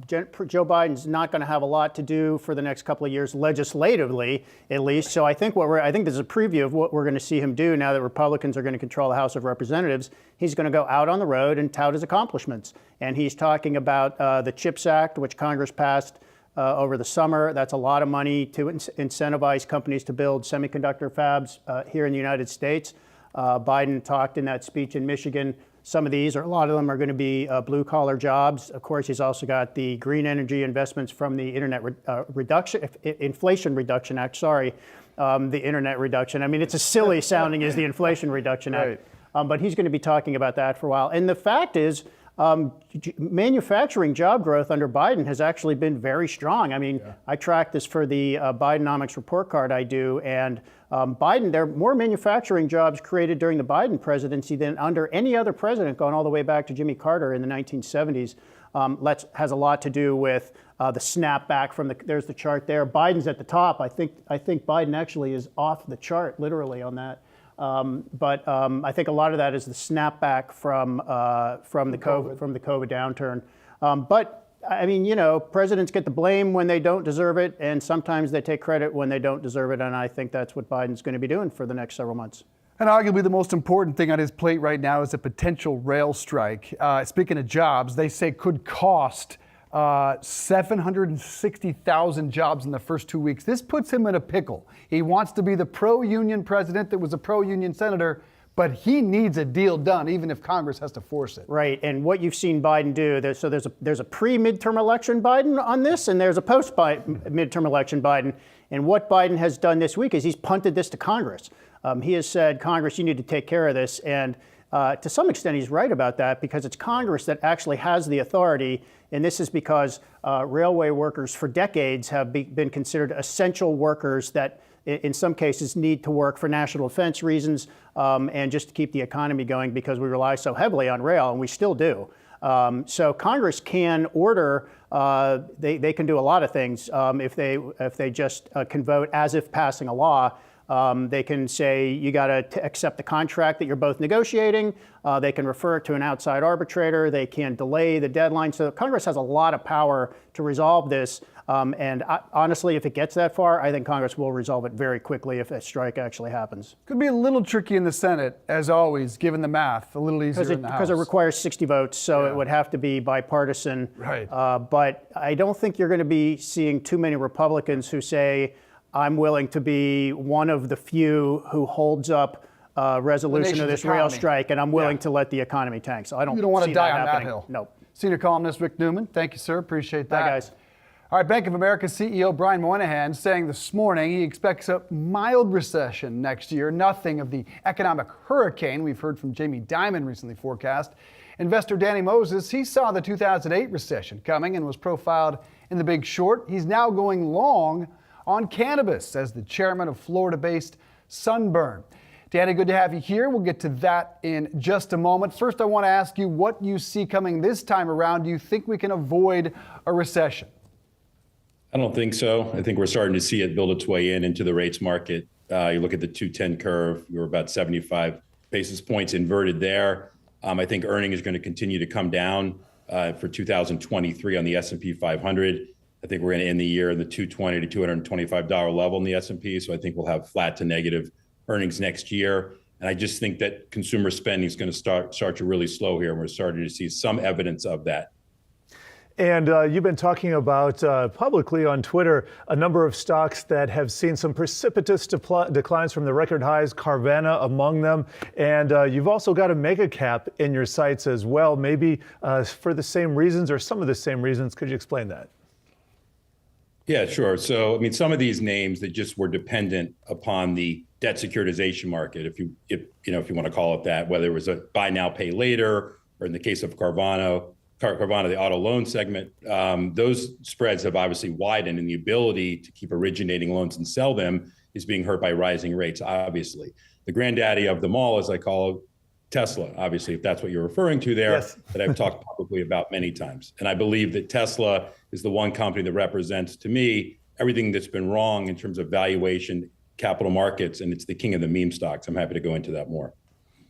Joe Biden's not going to have a lot to do for the next couple of years, legislatively, at least. So I think this is a preview of what we're going to see him do now that Republicans are going to control the House of Representatives. He's going to go out on the road and tout his accomplishments. And he's talking about the CHIPS Act, which Congress passed over the summer. That's a lot of money to incentivize companies to build semiconductor fabs here in the United States. Biden talked in that speech in Michigan. Some of these, or a lot of them, are going to be blue-collar jobs. Of course, he's also got the green energy investments from the Inflation Reduction Act. The Internet Reduction. I mean, it's as silly sounding as the Inflation Reduction Act. But he's going to be talking about that for a while. And the fact is, manufacturing job growth under Biden has actually been very strong. I mean, I track this for the Bidenomics report card I do, and there are more manufacturing jobs created during the Biden presidency than under any other president, going all the way back to Jimmy Carter in the 1970s. Has a lot to do with the snapback from there's the chart there. Biden's at the top. I think Biden actually is off the chart, literally, on that. But I think a lot of that is the snapback from the COVID downturn. But I mean, presidents get the blame when they don't deserve it, and sometimes they take credit when they don't deserve it. And I think that's what Biden's going to be doing for the next several months. And arguably the most important thing on his plate right now is a potential rail strike. Speaking of jobs, they say could cost 760,000 jobs in the first 2 weeks. This puts him in a pickle. He wants to be the pro-union president that was a pro-union senator, but he needs a deal done, even if Congress has to force it. Right, and what you've seen Biden do, there's a pre-midterm election Biden on this, and there's a post-midterm election Biden. And what Biden has done this week is he's punted this to Congress. He has said, Congress, you need to take care of this. And to some extent, he's right about that, because it's Congress that actually has the authority. And this is because railway workers for decades have been considered essential workers that in some cases need to work for national defense reasons and just to keep the economy going, because we rely so heavily on rail, and we still do. So Congress can order, they can do a lot of things if they just can vote as if passing a law. They can say you got to accept the contract that you're both negotiating. They can refer it to an outside arbitrator. They can delay the deadline. So Congress has a lot of power to resolve this. Honestly, if it gets that far, I think Congress will resolve it very quickly if a strike actually happens. Could be a little tricky in the Senate, as always, given the math. A little easier in the House. Because it requires 60 votes, so it would have to be bipartisan. Right. But I don't think you're going to be seeing too many Republicans who say, I'm willing to be one of the few who holds up resolution of this rail strike, and I'm willing to let the economy tank. So I don't. You don't want to die on happening. that hill. No. Senior columnist Rick Newman, thank you, sir. Appreciate that. Bye, guys. All right, Bank of America CEO Brian Moynihan saying this morning he expects a mild recession next year. Nothing of the economic hurricane we've heard from Jamie Dimon recently forecast. Investor Danny Moses, he saw the 2008 recession coming and was profiled in The Big Short. He's now going long on cannabis as the chairman of Florida-based Sunburn. Danny, good to have you here. We'll get to that in just a moment. First, I want to ask you what you see coming this time around. Do you think we can avoid a recession? I don't think so. I think we're starting to see it build its way into the rates market. You look at the 210 curve, we were about 75 basis points inverted there. I think earnings is going to continue to come down for 2023 on the S&P 500. I think we're going to end the year in the $220 to $225 level in the S&P. So I think we'll have flat to negative earnings next year. And I just think that consumer spending is going to start to really slow here. And we're starting to see some evidence of that. And you've been talking about publicly on Twitter a number of stocks that have seen some precipitous declines from the record highs, Carvana among them. And you've also got a mega cap in your sights as well, maybe for the same reasons or some of the same reasons. Could you explain that? Yeah, sure. So, I mean, some of these names that just were dependent upon the debt securitization market, if you want to call it that, whether it was a buy now, pay later, or in the case of Carvana, the auto loan segment, those spreads have obviously widened, and the ability to keep originating loans and sell them is being hurt by rising rates, obviously. The granddaddy of them all, as I call it, Tesla, obviously, if that's what you're referring to there, yes. That I've talked publicly about many times. And I believe that Tesla is the one company that represents, to me, everything that's been wrong in terms of valuation, capital markets, and it's the king of the meme stocks. I'm happy to go into that more.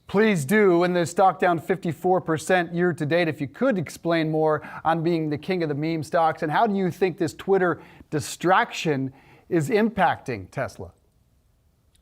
Please do. And the stock down 54% year to date. If you could explain more on being the king of the meme stocks, and how do you think this Twitter distraction is impacting Tesla?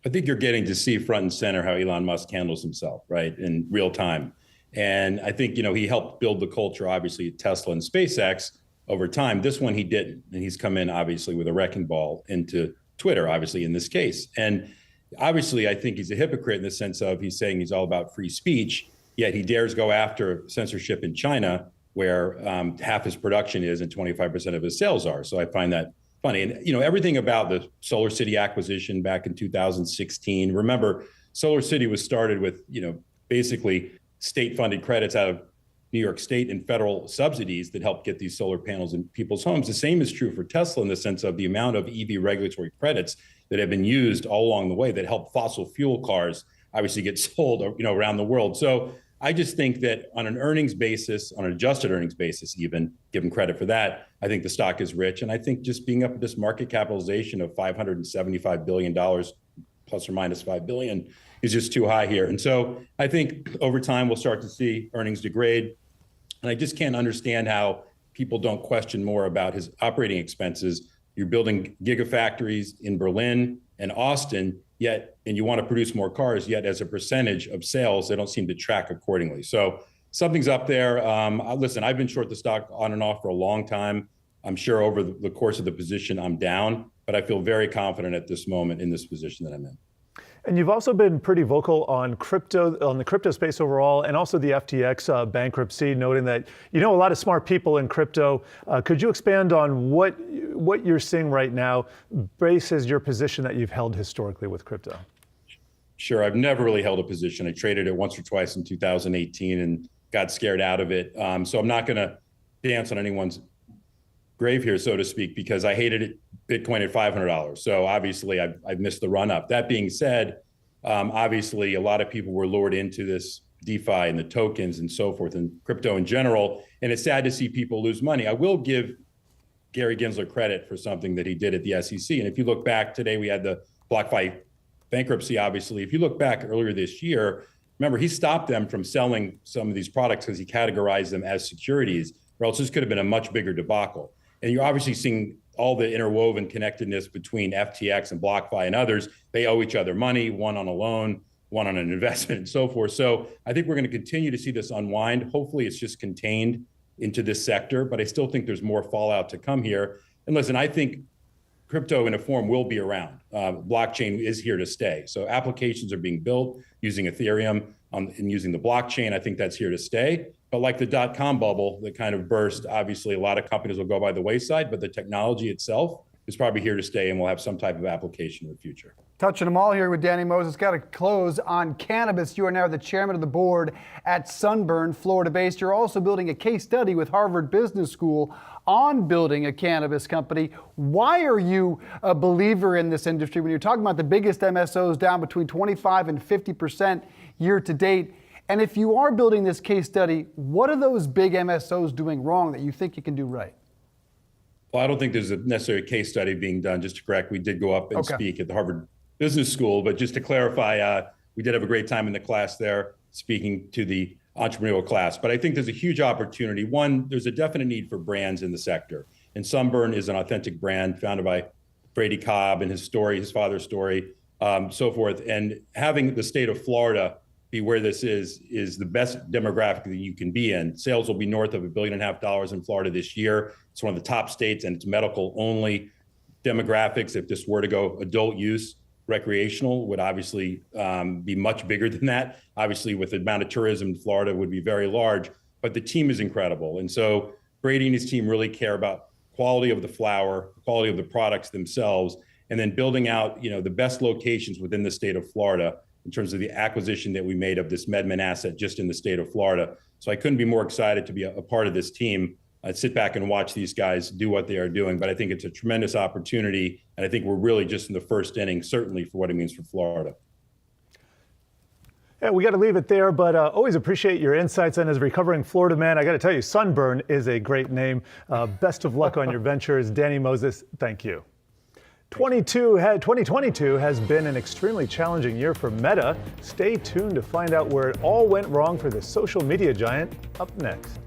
I think you're getting to see front and center how Elon Musk handles himself, right, in real time. And I think, he helped build the culture, obviously, at Tesla and SpaceX over time. This one he didn't. And he's come in, obviously, with a wrecking ball into Twitter, obviously, in this case. And obviously, I think he's a hypocrite in the sense of he's saying he's all about free speech, yet he dares go after censorship in China, where half his production is and 25% of his sales are. So I find that funny. And, everything about the Solar City acquisition back in 2016, remember, Solar City was started with, basically state-funded credits out of New York State and federal subsidies that helped get these solar panels in people's homes. The same is true for Tesla in the sense of the amount of EV regulatory credits that have been used all along the way that help fossil fuel cars obviously get sold, around the world. So I just think that on an earnings basis, on an adjusted earnings basis, even give them credit for that, I think the stock is rich. And I think just being up at this market capitalization of $575 billion plus or minus $5 billion is just too high here. And so I think over time, we'll start to see earnings degrade. And I just can't understand how people don't question more about his operating expenses. You're building gigafactories in Berlin and Austin, and you want to produce more cars, yet as a percentage of sales, they don't seem to track accordingly. So something's up there. Listen, I've been short the stock on and off for a long time. I'm sure over the course of the position, I'm down, but I feel very confident at this moment in this position that I'm in. And you've also been pretty vocal on the crypto space overall, and also the FTX bankruptcy, noting that a lot of smart people in crypto. Could you expand on what you're seeing right now, basis your position that you've held historically with crypto? Sure, I've never really held a position. I traded it once or twice in 2018 and got scared out of it. So I'm not going to dance on anyone's grave here, so to speak, because I hated it, Bitcoin at $500. So obviously I've missed the run up. That being said, obviously a lot of people were lured into this DeFi and the tokens and so forth and crypto in general. And it's sad to see people lose money. I will give Gary Gensler credit for something that he did at the SEC. And if you look back today, we had the BlockFi bankruptcy, obviously. If you look back earlier this year, remember, he stopped them from selling some of these products because he categorized them as securities, or else this could have been a much bigger debacle. And you're obviously seeing all the interwoven connectedness between FTX and BlockFi and others. They owe each other money, one on a loan, one on an investment, and so forth. So I think we're going to continue to see this unwind. Hopefully it's just contained into this sector, but I still think there's more fallout to come here. And listen, I think crypto in a form will be around. Blockchain is here to stay. So applications are being built using Ethereum and using the blockchain. I think that's here to stay. But like the dot-com bubble that kind of burst, obviously a lot of companies will go by the wayside, but the technology itself is probably here to stay and will have some type of application in the future. Touching them all here with Danny Moses. Got to close on cannabis. You are now the chairman of the board at Sunburn, Florida-based. You're also building a case study with Harvard Business School on building a cannabis company. Why are you a believer in this industry when you're talking about the biggest MSOs down between 25 and 50% year to date? And if you are building this case study, what are those big MSOs doing wrong that you think you can do right? Well, I don't think there's a necessary case study being done. Just to correct, we did go up and speak at the Harvard Business School. But just to clarify, we did have a great time in the class there speaking to the entrepreneurial class. But I think there's a huge opportunity. One, there's a definite need for brands in the sector. And Sunburn is an authentic brand founded by Brady Cobb and his story, his father's story, so forth. And having the state of Florida be where this is the best demographic that you can be in. Sales will be north of $1.5 billion in Florida this year. It's one of the top states, and it's medical only. Demographics, if this were to go adult use, recreational would obviously be much bigger than that. Obviously, with the amount of tourism in Florida would be very large, but the team is incredible. And so Brady and his team really care about quality of the flower, quality of the products themselves, and then building out, the best locations within the state of Florida in terms of the acquisition that we made of this MedMen asset just in the state of Florida. So I couldn't be more excited to be a part of this team. I'd sit back and watch these guys do what they are doing, but I think it's a tremendous opportunity, and I think we're really just in the first inning, certainly for what it means for Florida. Yeah, we got to leave it there, but always appreciate your insights. And as a recovering Florida man, I got to tell you, Sunburn is a great name. Best of luck on your ventures. Danny Moses, thank you. 2022 has been an extremely challenging year for Meta. Stay tuned to find out where it all went wrong for the social media giant. Up next.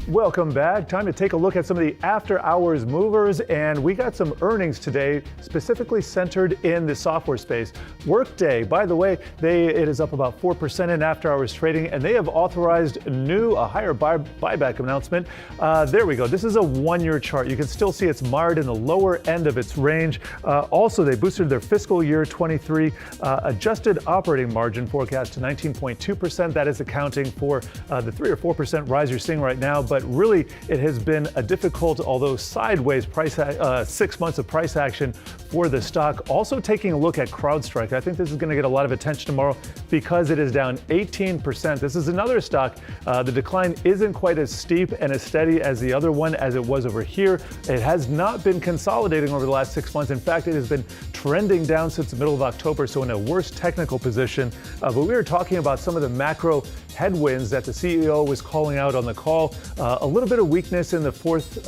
Welcome back. Time to take a look at some of the after hours movers, and we got some earnings today specifically centered in the software space. Workday, by the way, it is up about 4% in after hours trading, and they have authorized a higher buyback announcement. There we go. This is a 1-year chart. You can still see it's marred in the lower end of its range. Also, they boosted their fiscal year 23 adjusted operating margin forecast to 19.2%. That is accounting for the 3 or 4% rise you're seeing right now. But really, it has been a difficult, although sideways, 6 months of price action for the stock. Also taking a look at CrowdStrike. I think this is going to get a lot of attention tomorrow because it is down 18%. This is another stock. The decline isn't quite as steep and as steady as the other one as it was over here. It has not been consolidating over the last 6 months. In fact, it has been trending down since the middle of October, so in a worse technical position. But we were talking about some of the macro headwinds that the CEO was calling out on the call. A little bit of weakness in the fourth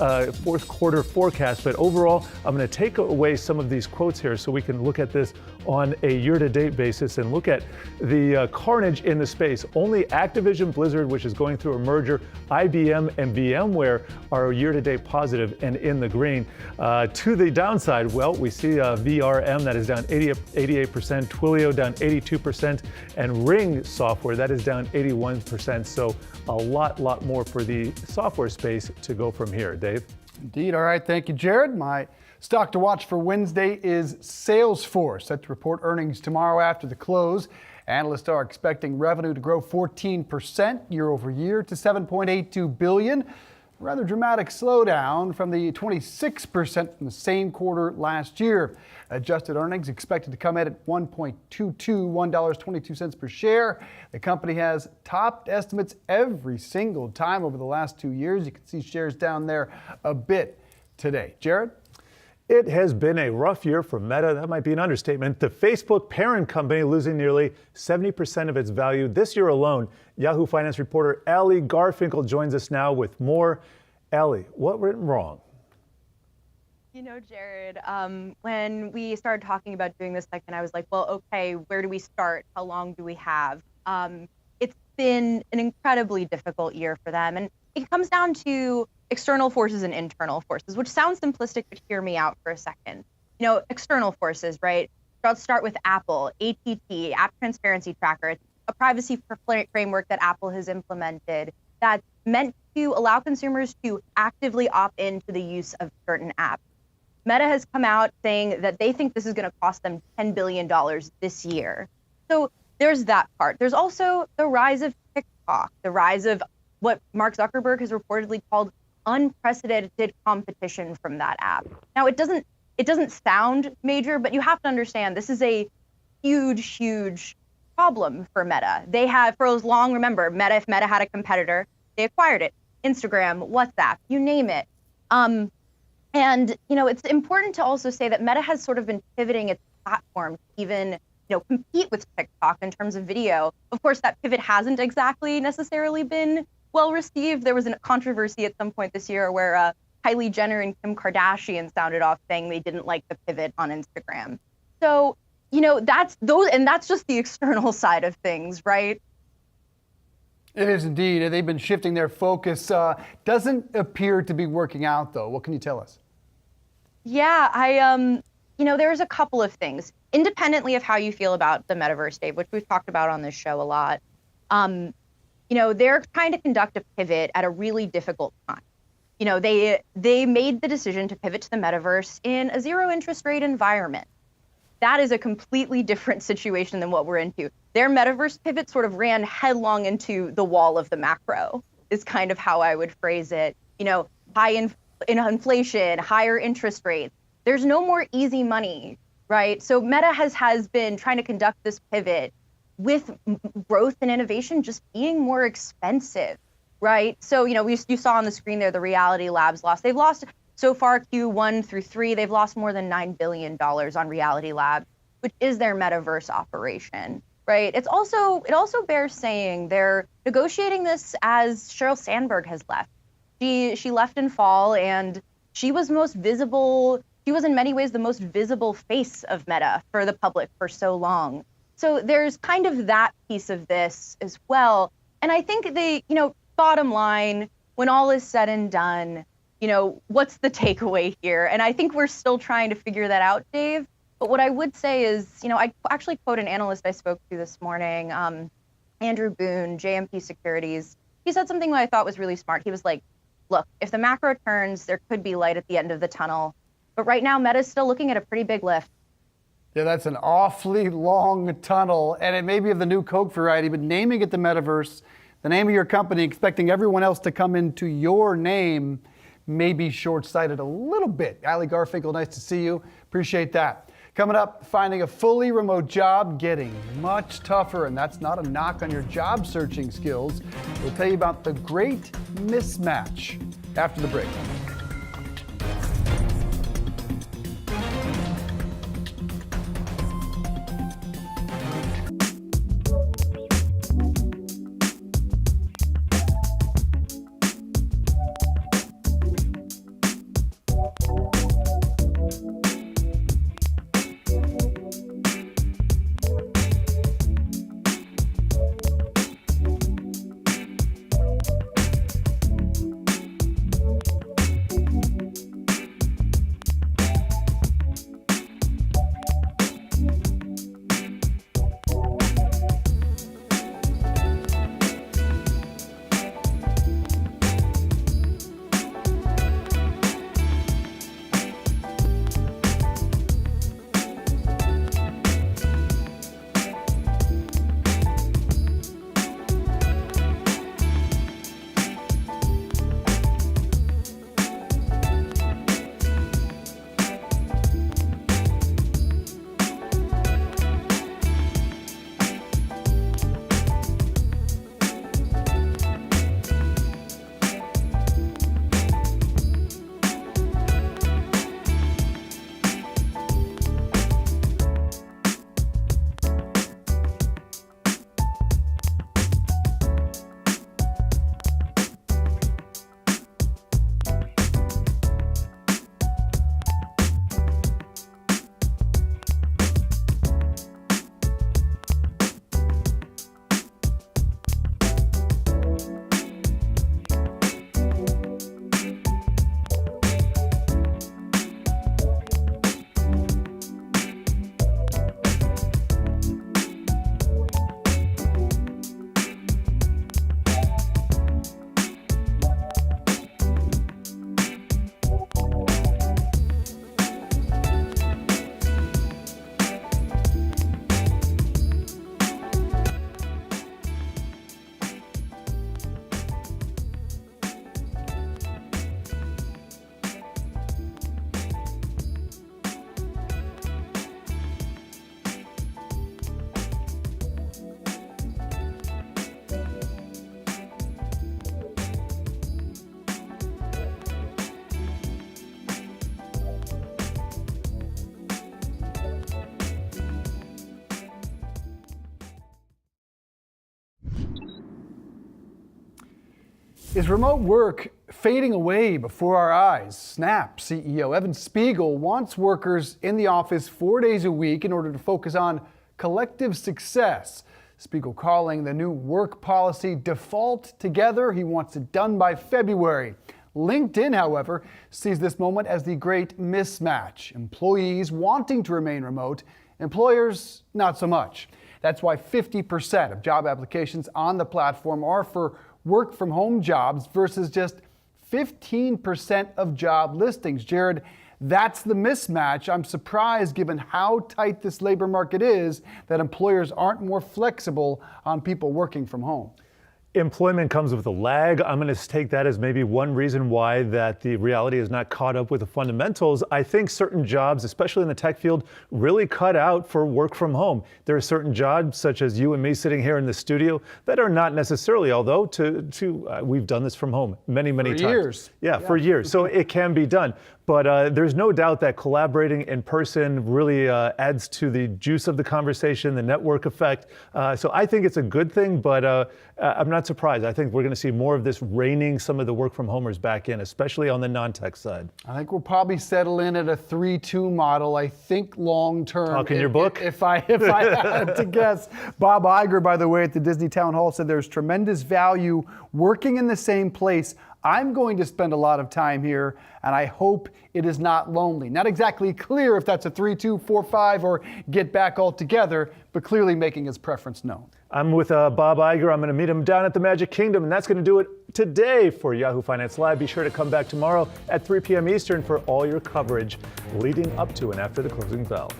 quarter forecast, but overall, I'm going to take away some of these quotes here so we can look at this on a year-to-date basis and look at the carnage in the space. Only Activision Blizzard, which is going through a merger, IBM and VMware are year-to-date positive and in the green. To the downside, well, we see VRM that is down 88%, Twilio down 82%, and Ring Software that is down 81%. So a lot more for the software space to go from here. Dave? Indeed. All right. Thank you, Jared. My stock to watch for Wednesday is Salesforce, set to report earnings tomorrow after the close. Analysts are expecting revenue to grow 14% year over year to $7.82 billion. Rather dramatic slowdown from the 26% from the same quarter last year. Adjusted earnings expected to come in at $1.22 per share. The company has topped estimates every single time over the last 2 years. You can see shares down there a bit today. Jared? It has been a rough year for Meta. That might be an understatement. The Facebook parent company losing nearly 70% of its value this year alone. Yahoo Finance reporter Allie Garfinkel joins us now with more. Allie, what went wrong? You know, Jared, when we started talking about doing this segment, I was like, well, okay, where do we start? How long do we have? It's been an incredibly difficult year for them. And it comes down to external forces and internal forces, which sounds simplistic, but hear me out for a second. You know, external forces, right? So let's start with Apple, ATT, App Transparency Tracker. It's a privacy framework that Apple has implemented that's meant to allow consumers to actively opt into the use of certain apps. Meta has come out saying that they think this is going to cost them $10 billion this year. So there's that part. There's also the rise of TikTok, the rise of what Mark Zuckerberg has reportedly called unprecedented competition from that app. Now, it doesn't sound major, but you have to understand this is a huge problem for Meta. They have, for as long, remember, if Meta had a competitor, they acquired it. Instagram, WhatsApp, you name it. And, you know, it's important to also say that Meta has sort of been pivoting its platform to even, you know, compete with TikTok in terms of video. Of course, that pivot hasn't exactly necessarily been well received. There was a controversy at some point this year where Kylie Jenner and Kim Kardashian sounded off saying they didn't like the pivot on Instagram. So, you know, that's just the external side of things, right? It is indeed. They've been shifting their focus. Doesn't appear to be working out, though. What can you tell us? Yeah, you know, there's a couple of things. Independently of how you feel about the metaverse, Dave, which we've talked about on this show a lot, you know, they're trying to conduct a pivot at a really difficult time. You know, they made the decision to pivot to the metaverse in a zero interest rate environment. That is a completely different situation than what we're into. Their metaverse pivot sort of ran headlong into the wall of the macro, is kind of how I would phrase it. You know, high inflation, higher interest rates. There's no more easy money, right? So Meta has been trying to conduct this pivot with growth and innovation just being more expensive, right? So, you know, you saw on the screen there the Reality Labs loss. They've lost so far Q1 through 3, they've lost more than $9 billion on Reality Labs, which is their metaverse operation, right? It also bears saying they're negotiating this as Sheryl Sandberg has left. She left in fall, and she was most visible. She was in many ways the most visible face of Meta for the public for so long. So there's kind of that piece of this as well. And I think you know, bottom line, when all is said and done, you know, what's the takeaway here? And I think we're still trying to figure that out, Dave. But what I would say is, you know, I actually quote an analyst I spoke to this morning, Andrew Boone, JMP Securities. He said something that I thought was really smart. He was like, look, if the macro turns, there could be light at the end of the tunnel. But right now, Meta's still looking at a pretty big lift. Yeah, that's an awfully long tunnel. And it may be of the new Coke variety, but naming it the metaverse, the name of your company, expecting everyone else to come into your name, may be short-sighted a little bit. Allie Garfinkel, nice to see you. Appreciate that. Coming up, finding a fully remote job getting much tougher, and that's not a knock on your job searching skills. We'll tell you about the great mismatch after the break. Is remote work fading away before our eyes? Snap CEO Evan Spiegel wants workers in the office 4 days a week in order to focus on collective success. Spiegel calling the new work policy default together. He wants it done by February. LinkedIn, however, sees this moment as the great mismatch. Employees wanting to remain remote, employers not so much. That's why 50% of job applications on the platform are for work from home jobs versus just 15% of job listings. Jared, that's the mismatch. I'm surprised, given how tight this labor market is, that employers aren't more flexible on people working from home. Employment comes with a lag. I'm going to take that as maybe one reason why that the reality is not caught up with the fundamentals. I think certain jobs, especially in the tech field, really cut out for work from home. There are certain jobs, such as you and me sitting here in the studio, that are not necessarily, although we've done this from home many times. For years. Yeah, for years. So it can be done. But there's no doubt that collaborating in person really adds to the juice of the conversation, the network effect. So I think it's a good thing, but I'm not surprised. I think we're going to see more of this reining some of the work from homers back in, especially on the non-tech side. I think we'll probably settle in at a 3-2 model. I think long term. Talk in your book? If I had to guess. Bob Iger, by the way, at the Disney Town Hall said there's tremendous value working in the same place. I'm going to spend a lot of time here, and I hope it is not lonely. Not exactly clear if that's a 3-2, 4-5, or get back altogether, but clearly making his preference known. I'm with Bob Iger. I'm going to meet him down at the Magic Kingdom, and that's going to do it today for Yahoo Finance Live. Be sure to come back tomorrow at 3 p.m. Eastern for all your coverage leading up to and after the closing bell.